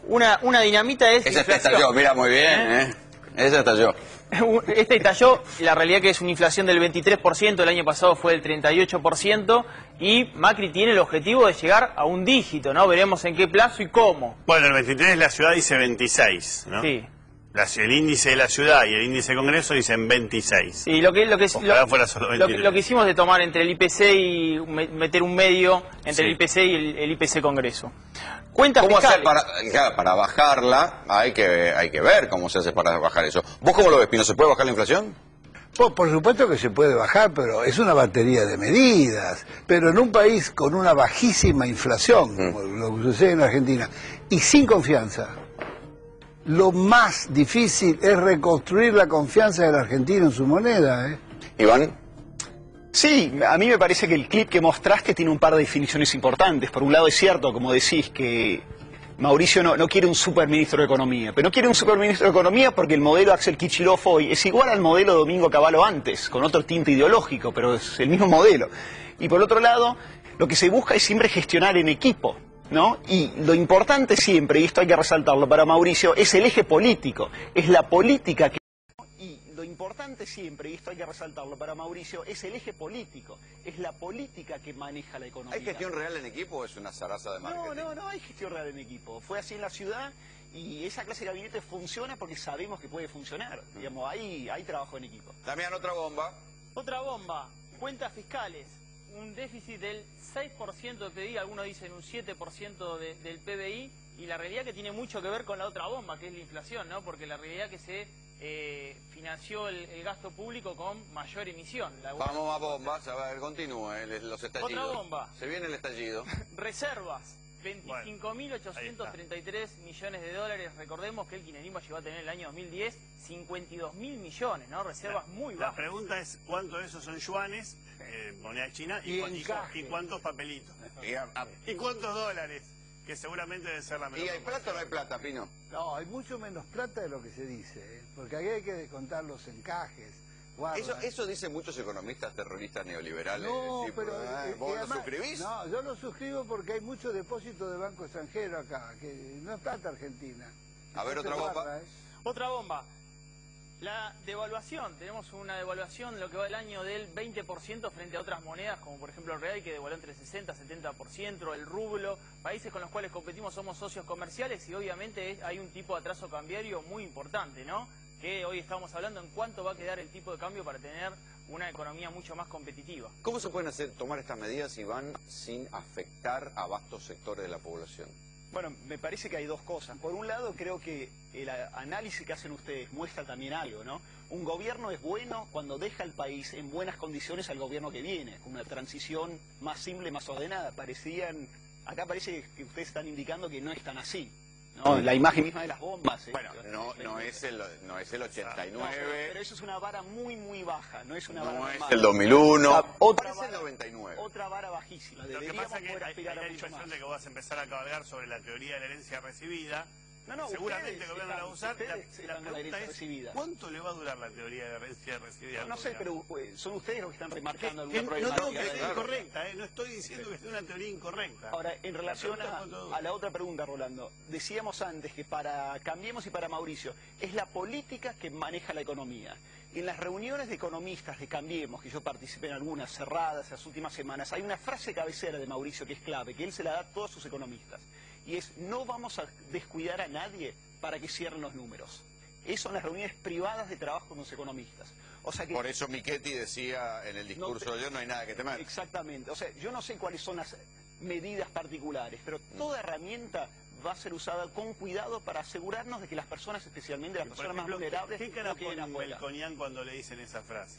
Una dinamita es... Esa estalló, mira, muy bien, Esa estalló. Esta estalló, la realidad que es una inflación del 23%, el año pasado fue del 38%, y Macri tiene el objetivo de llegar a un dígito, ¿no? Veremos en qué plazo y cómo. Bueno, el 23 la ciudad dice 26, ¿no? Sí. El índice de la ciudad y el índice de Congreso dicen 26. Y lo que hicimos de tomar entre el IPC y meter un medio entre el IPC y el IPC Congreso. Cuentas ¿Cómo hacer fiscales. para bajarla? Hay que ver cómo se hace para bajar eso. ¿Vos cómo lo ves, Pino? ¿Se puede bajar la inflación? Por supuesto que se puede bajar, pero es una batería de medidas. Pero en un país con una bajísima inflación, como lo que sucede en Argentina, y sin confianza, lo más difícil es reconstruir la confianza del argentino en su moneda. Iván. Sí, a mí me parece que el clip que mostraste tiene un par de definiciones importantes. Por un lado es cierto, como decís, que Mauricio no quiere un superministro de Economía, pero no quiere un superministro de Economía porque el modelo Axel Kicillof hoy es igual al modelo Domingo Cavallo antes, con otro tinte ideológico, pero es el mismo modelo. Y por otro lado, lo que se busca es siempre gestionar en equipo, ¿no? Y lo importante siempre, y esto hay que resaltarlo para Mauricio, es el eje político, es la política que... Lo importante siempre, y esto hay que resaltarlo para Mauricio, es el eje político, es la política que maneja la economía. ¿Hay gestión real en equipo o es una zaraza de marketing? No hay gestión real en equipo. Fue así en la ciudad y esa clase de gabinete funciona porque sabemos que puede funcionar. Digamos, hay trabajo en equipo. Damián, otra bomba. Otra bomba, cuentas fiscales, un déficit del 6% de PBI, algunos dicen un 7% del PBI, y la realidad que tiene mucho que ver con la otra bomba, que es la inflación, ¿no? Porque la realidad que se financió el gasto público con mayor emisión. Vamos a bombas, a ver, continúe los estallidos. Otra bomba. Se viene el estallido. Reservas, 25.833 millones de dólares. Recordemos que el kirchnerismo llegó a tener en el año 2010 52.000 millones, ¿no? Reservas muy bajas. La pregunta es, ¿cuánto de esos son yuanes, moneda china, y cuántos papelitos? ¿Y cuántos dólares? Que seguramente debe ser la mejor. ¿Y hay plata o no hay plata, Pino? No, hay mucho menos plata de lo que se dice, porque aquí hay que descontar los encajes. Eso dicen muchos economistas terroristas neoliberales. No, pero... ¿Vos además, lo suscribís? No, yo lo suscribo porque hay mucho depósito de banco extranjero acá, que no es plata argentina. A ver, otra bomba. Otra bomba. La devaluación, tenemos una devaluación lo que va del año del 20% frente a otras monedas, como por ejemplo el real, que devaluó entre 60 y 70%, el rublo, países con los cuales competimos somos socios comerciales y obviamente hay un tipo de atraso cambiario muy importante, ¿no? Que hoy estamos hablando en cuánto va a quedar el tipo de cambio para tener una economía mucho más competitiva. ¿Cómo se pueden tomar estas medidas, Iván, sin afectar a vastos sectores de la población? Bueno, me parece que hay dos cosas. Por un lado, creo que el análisis que hacen ustedes muestra también algo, ¿no? Un gobierno es bueno cuando deja al país en buenas condiciones al gobierno que viene, con una transición más simple, más ordenada. Acá parece que ustedes están indicando que no es tan así, ¿no? La imagen misma de las bombas. Bueno, no es el 89. Pero eso es una vara muy, muy baja, no es una vara normal. No es el 2001. Otra el 99. Otra vara bajísima. Lo que pasa es que hay la impresión de que vas a empezar a cabalgar sobre la teoría de la herencia recibida. Seguramente el gobierno la va a usar. La pregunta es, ¿cuánto le va a durar la teoría de la herencia recibida? No sé, pero son ustedes los que están remarcando alguna No problemática. digo que sea incorrecta, no estoy diciendo que sea una teoría incorrecta. Ahora, en relación a la otra pregunta, Rolando, decíamos antes que para Cambiemos y para Mauricio, es la política que maneja la economía. En las reuniones de economistas de Cambiemos, que yo participé en algunas cerradas las últimas semanas, hay una frase cabecera de Mauricio que es clave, que él se la da a todos sus economistas. Y es, no vamos a descuidar a nadie para que cierren los números. Eso son las reuniones privadas de trabajo con los economistas. O sea que, por eso Michetti decía en el discurso de ayer, no hay nada que temer. Exactamente. O sea, yo no sé cuáles son las medidas particulares, pero toda herramienta va a ser usada con cuidado para asegurarnos de que las personas, especialmente las personas más vulnerables, ¿qué cara pone Melconian cuando le dicen esa frase?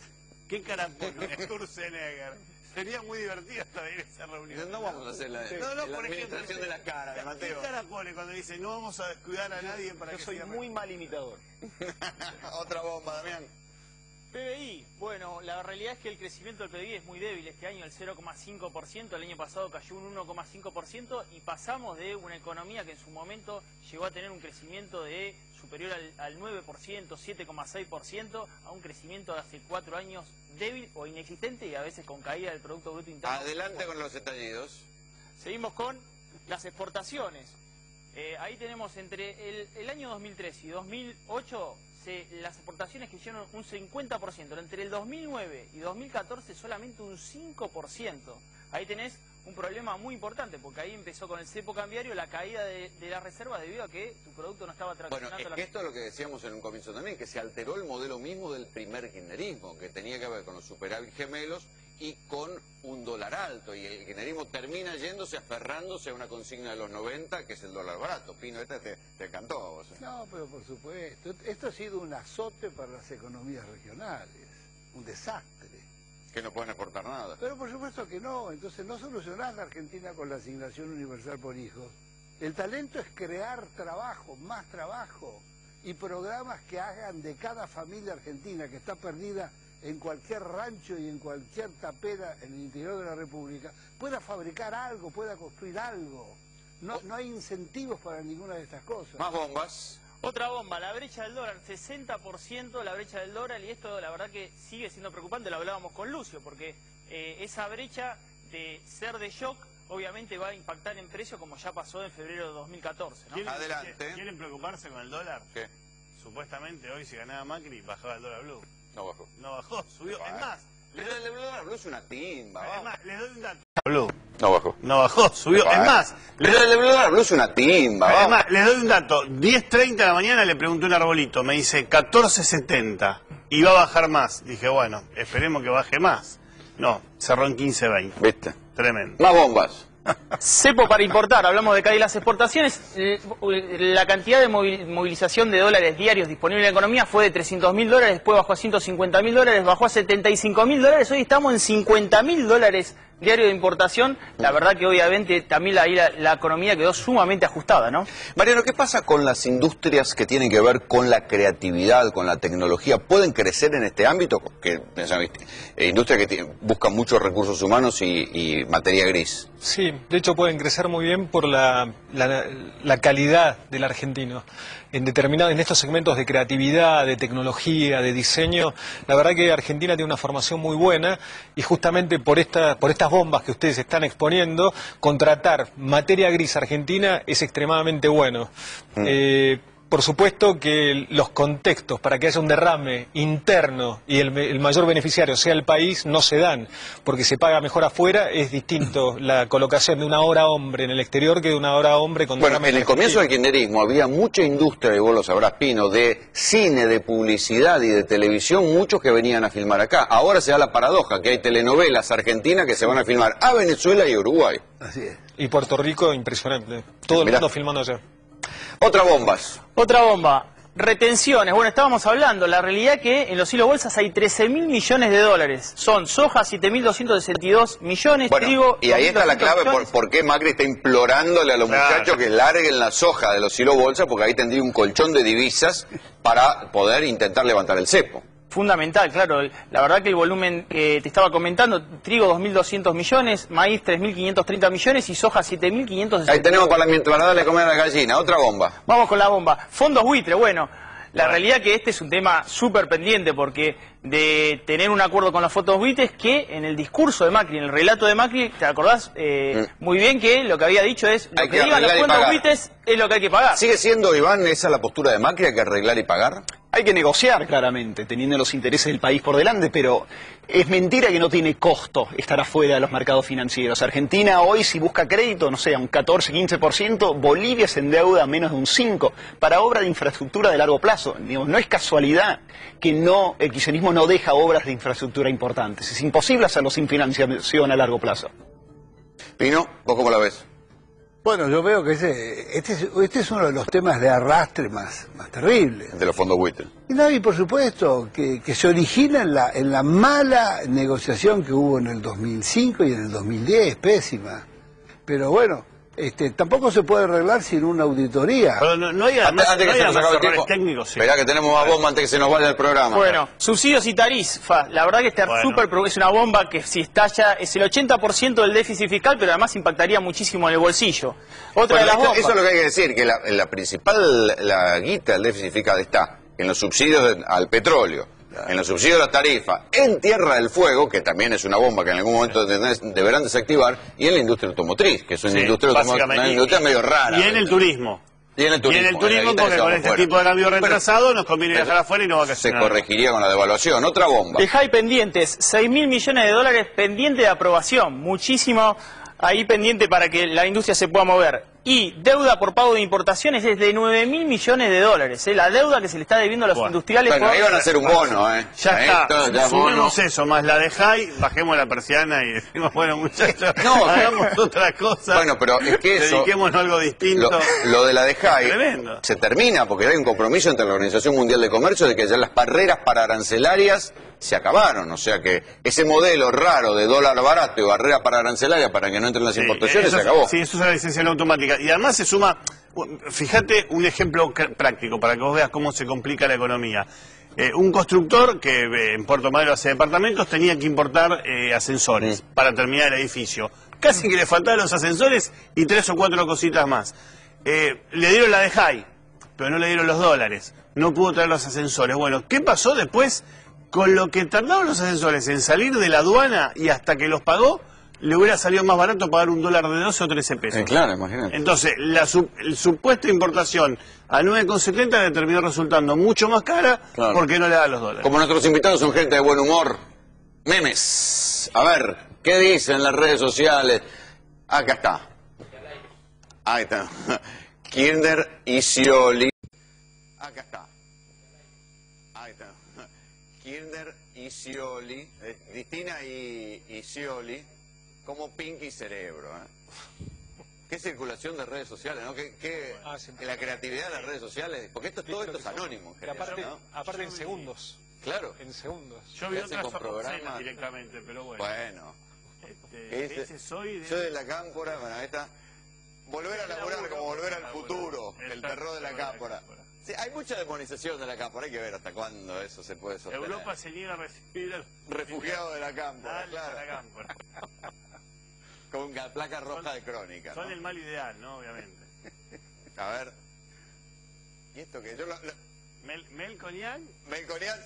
¿Qué cara pone Sturzenegger? Sería muy divertida esa reunión. No vamos a hacer la administración de la cara, Mateo. ¿Qué cara pone cuando dice no vamos a descuidar a nadie para que yo soy muy mal imitador? Otra bomba, Damián. PBI, bueno, la realidad es que el crecimiento del PBI es muy débil. Este año el 0,5%, el año pasado cayó un 1,5% y pasamos de una economía que en su momento llegó a tener un crecimiento superior al 9%, 7,6%, a un crecimiento de hace 4 años débil o inexistente y a veces con caída del Producto Bruto Interno. Adelante con los estallidos. Seguimos con las exportaciones. Ahí tenemos entre el año 2003 y 2008... las exportaciones que hicieron un 50%, entre el 2009 y 2014 solamente un 5%. Ahí tenés un problema muy importante, porque ahí empezó con el cepo cambiario la caída de las reservas debido a que tu producto no estaba traccionando. Bueno, es que esto es lo que decíamos en un comienzo también, que se alteró el modelo mismo del primer kirchnerismo, que tenía que ver con los superávit gemelos y con un dólar alto, y el kirchnerismo termina aferrándose a una consigna de los 90, que es el dólar barato. Pino, te encantó a vos. No, pero por supuesto, esto ha sido un azote para las economías regionales. un desastre. Que no pueden aportar nada. Pero por supuesto que no, entonces no solucionás la Argentina con la asignación universal por hijos. El talento es crear trabajo, más trabajo, y programas que hagan de cada familia argentina que está perdida en cualquier rancho y en cualquier tapera en el interior de la República, pueda fabricar algo, pueda construir algo. No hay incentivos para ninguna de estas cosas. Más bombas. Otra bomba, la brecha del dólar, 60% la brecha del dólar, y esto la verdad que sigue siendo preocupante, lo hablábamos con Lucio, porque esa brecha de ser de shock obviamente va a impactar en precio como ya pasó en febrero de 2014, ¿no? Adelante. ¿Quieren preocuparse con el dólar? ¿Qué? Supuestamente hoy si ganaba Macri bajaba el dólar blue. No bajó. No bajó, subió. Es más, el dólar blue es una timba. Es más, les doy un dato. Blue. No bajó. No bajó, subió. Es más, el dólar blue es una timba. Es más, les doy un dato. 10:30 de la mañana le pregunté a un arbolito, me dice 14.70 y va a bajar más. Dije, bueno, esperemos que baje más. No, cerró en 15.20. ¿Viste? Tremendo. Más bombas. Cepo para importar, hablamos de caer las exportaciones, la cantidad de movilización de dólares diarios disponible en la economía fue de $300.000, después bajó a $150.000, bajó a $75.000, hoy estamos en $50.000 diario de importación. La verdad que obviamente también ahí la economía quedó sumamente ajustada, ¿no? Mariano, ¿qué pasa con las industrias que tienen que ver con la creatividad, con la tecnología? ¿Pueden crecer en este ámbito? Que industrias que buscan muchos recursos humanos y materia gris. Sí, de hecho pueden crecer muy bien por la calidad del argentino. En estos segmentos de creatividad, de tecnología, de diseño, la verdad que Argentina tiene una formación muy buena y justamente por estas bombas que ustedes están exponiendo, contratar materia gris argentina es extremadamente bueno. Por supuesto que los contextos para que haya un derrame interno y el mayor beneficiario sea el país no se dan, porque se paga mejor afuera. Es distinto la colocación de una hora hombre en el exterior que de una hora hombre con derrame. Bueno, en el comienzo del kirchnerismo había mucha industria, y vos lo sabrás, Pino, de cine, de publicidad y de televisión, muchos que venían a filmar acá. Ahora se da la paradoja que hay telenovelas argentinas que se van a filmar a Venezuela y Uruguay. Así es. Y Puerto Rico, impresionante. Todo el mundo filmando allá. Otra bomba. Retenciones. Bueno, estábamos hablando, la realidad es que en los hilos bolsas hay 13.000 millones de dólares. Son soja 7.262 millones, bueno, trigo... Y ahí está la clave por qué Macri está implorándole a los muchachos que larguen la soja de los hilos bolsas, porque ahí tendría un colchón de divisas para poder intentar levantar el cepo. Fundamental, claro. La verdad que el volumen que te estaba comentando, trigo 2.200 millones, maíz 3.530 millones y soja 7.560. Ahí tenemos para darle a comer a la gallina. Otra bomba. Vamos con la bomba. Fondos buitre, bueno, la realidad que este es un tema súper pendiente porque de tener un acuerdo con los fondos buitres que en el discurso de Macri, en el relato de Macri, ¿te acordás? Muy bien que lo que había dicho es, lo que digan los fondos buitres es lo que hay que pagar. ¿Sigue siendo, Iván, esa la postura de Macri, hay que arreglar y pagar? Hay que negociar, claramente, teniendo los intereses del país por delante, pero es mentira que no tiene costo estar afuera de los mercados financieros. Argentina hoy, si busca crédito, no sé, a un 14-15%, Bolivia se endeuda a menos de un 5% para obras de infraestructura de largo plazo. Digamos, no es casualidad que el kirchnerismo no deja obras de infraestructura importantes. Es imposible hacerlo sin financiación a largo plazo. Pino, ¿vos cómo la ves? Bueno, yo veo que este es uno de los temas de arrastre más terribles. De los fondos buitres. Y por supuesto, que se origina en la mala negociación que hubo en el 2005 y en el 2010, pésima. Pero bueno, tampoco se puede arreglar sin una auditoría. Pero no hay además, antes que se nos acabe el tiempo, técnicos. Sí. Esperá que tenemos más bomba antes que se nos vaya el programa. Bueno, subsidios y tarifas. La verdad que es una bomba que si estalla es el 80% del déficit fiscal, pero además impactaría muchísimo en el bolsillo. Otra de las bombas. Eso es lo que hay que decir, que la principal guita del déficit fiscal está en los subsidios al petróleo, en los subsidios a la tarifa, en Tierra del Fuego, que también es una bomba que en algún momento deberán desactivar, y en la industria automotriz, que es una industria medio rara. Y en el turismo. Y en el turismo, porque con este tipo de cambio retrasado nos conviene viajar afuera y no vacacionar. Se corregiría con la devaluación. Otra bomba. Dejáis pendientes, 6.000 millones de dólares pendientes de aprobación. Muchísimo ahí pendiente para que la industria se pueda mover. Y deuda por pago de importaciones es de 9.000 millones de dólares. La deuda que se le está debiendo a los industriales. Bueno, ahí van a hacer un bono, Ya está. Ya Sumemos bono. eso, más la de Jai, bajemos la persiana y decimos, bueno, muchachos, hagamos otra cosa. Bueno, pero es que eso... Dediquémonos a algo distinto. Lo de la de Jai Tremendo. se termina porque hay un compromiso entre la Organización Mundial de Comercio de que ya las barreras pararancelarias se acabaron. O sea que ese modelo raro de dólar barato y barrera paraarancelaria para que no entren las importaciones se acabó. Sí, eso es la licencia no automática. Y además se suma, fíjate un ejemplo práctico para que vos veas cómo se complica la economía. Un constructor que en Puerto Madero hace departamentos tenía que importar ascensores para terminar el edificio. Casi que le faltaban los ascensores y 3 o 4 cositas más. Le dieron la de Jai, pero no le dieron los dólares. No pudo traer los ascensores. Bueno, ¿qué pasó después? Con lo que tardaron los ascensores en salir de la aduana y hasta que los pagó, le hubiera salido más barato pagar un dólar de 12 o 13 pesos. Claro, imagínate. Entonces, el supuesta importación a 9,70 le terminó resultando mucho más cara porque no le da los dólares. Como nuestros invitados son gente de buen humor, memes. A ver, ¿qué dicen las redes sociales? Acá está. Ahí está. Kirchner y Scioli. Acá está. Ahí está. Kirchner y Scioli, Cristina y Scioli, como Pinky y Cerebro. Qué circulación de redes sociales, ¿no? La creatividad de las redes sociales, porque todo esto es anónimo. En general, aparte en segundos. Claro. En segundos. Yo vi otras con programas directamente, pero bueno. Bueno. Soy de la cámpora, bueno, esta. Volver a laburar como volver al futuro, el terror de la cámpora. Sí, hay mucha demonización de la cámpora, hay que ver hasta cuándo eso se puede sostener. Europa se niega a recibir al refugiado de la cámpora, claro. La cámpora. Con una placa roja de crónica. Son ¿no? el mal ideal, ¿no? Obviamente. A ver. ¿Y esto qué? Melconian,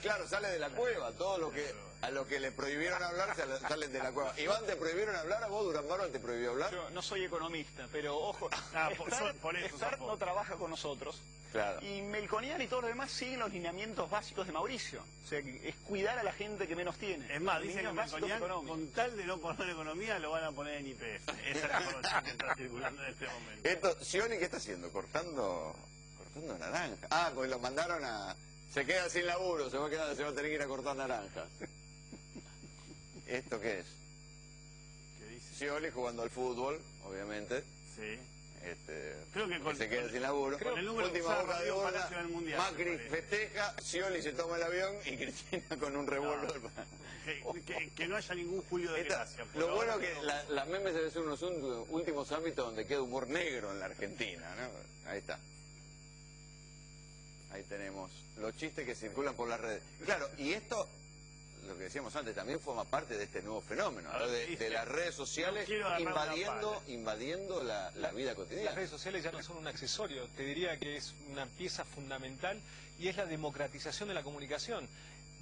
claro, sale de la cueva. Todo lo que a lo que le prohibieron hablar salen de la cueva. Iván, ¿te prohibieron hablar? ¿A vos, Durán Barba, te prohibió hablar? Yo no soy economista, pero ojo, Start no trabaja con nosotros. Claro. Y Melconian y todo lo demás siguen los lineamientos básicos de Mauricio. O sea, que es cuidar a la gente que menos tiene. Es más, dicen que Melconian, con tal de no poner economía, lo van a poner en IPF. Esa es la información que está circulando en este momento. Scioli, ¿qué está haciendo? Cortando naranja. Ah, pues lo mandaron a... Se queda sin laburo, se va a tener que ir a cortar naranjas. ¿Esto qué es? ¿Qué dice? Scioli jugando al fútbol, obviamente. Sí. Creo que se queda sin laburo. Última boca de urna, Macri festeja, Scioli se toma el avión y Cristina con un revólver. Que no haya ningún Julio de Gracia. Lo bueno que las memes deben ser unos últimos ámbitos donde queda humor negro en la Argentina, ¿no? Ahí está. Ahí tenemos los chistes que circulan por las redes. Claro, y esto, lo que decíamos antes, también forma parte de este nuevo fenómeno, ¿no? de las redes sociales invadiendo la vida cotidiana. Las redes sociales ya no son un accesorio, te diría que es una pieza fundamental y es la democratización de la comunicación.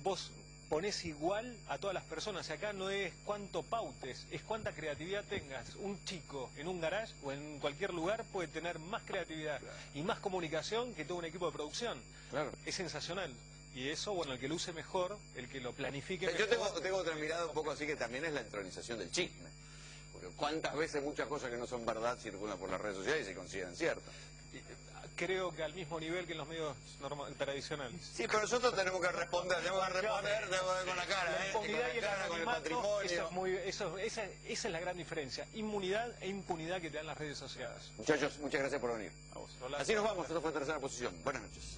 Vos ponés igual a todas las personas y acá no es cuánto pautes, es cuánta creatividad tengas. Un chico en un garage o en cualquier lugar puede tener más creatividad y más comunicación que todo un equipo de producción. Claro. Es sensacional. Y eso, bueno, el que lo use mejor, el que lo planifique mejor. Yo tengo otra mirada un poco así que también es la entronización del chisme. Porque cuántas veces muchas cosas que no son verdad circulan por las redes sociales y se consideran ciertas. Creo que al mismo nivel que en los medios tradicionales. Sí, pero nosotros tenemos que responder con la cara, con el patrimonio. Esa es la gran diferencia. Inmunidad e impunidad que te dan las redes asociadas. Muchachos, muchas gracias por venir. A vos. Así nos vamos, esto fue Tercera Posición. Buenas noches.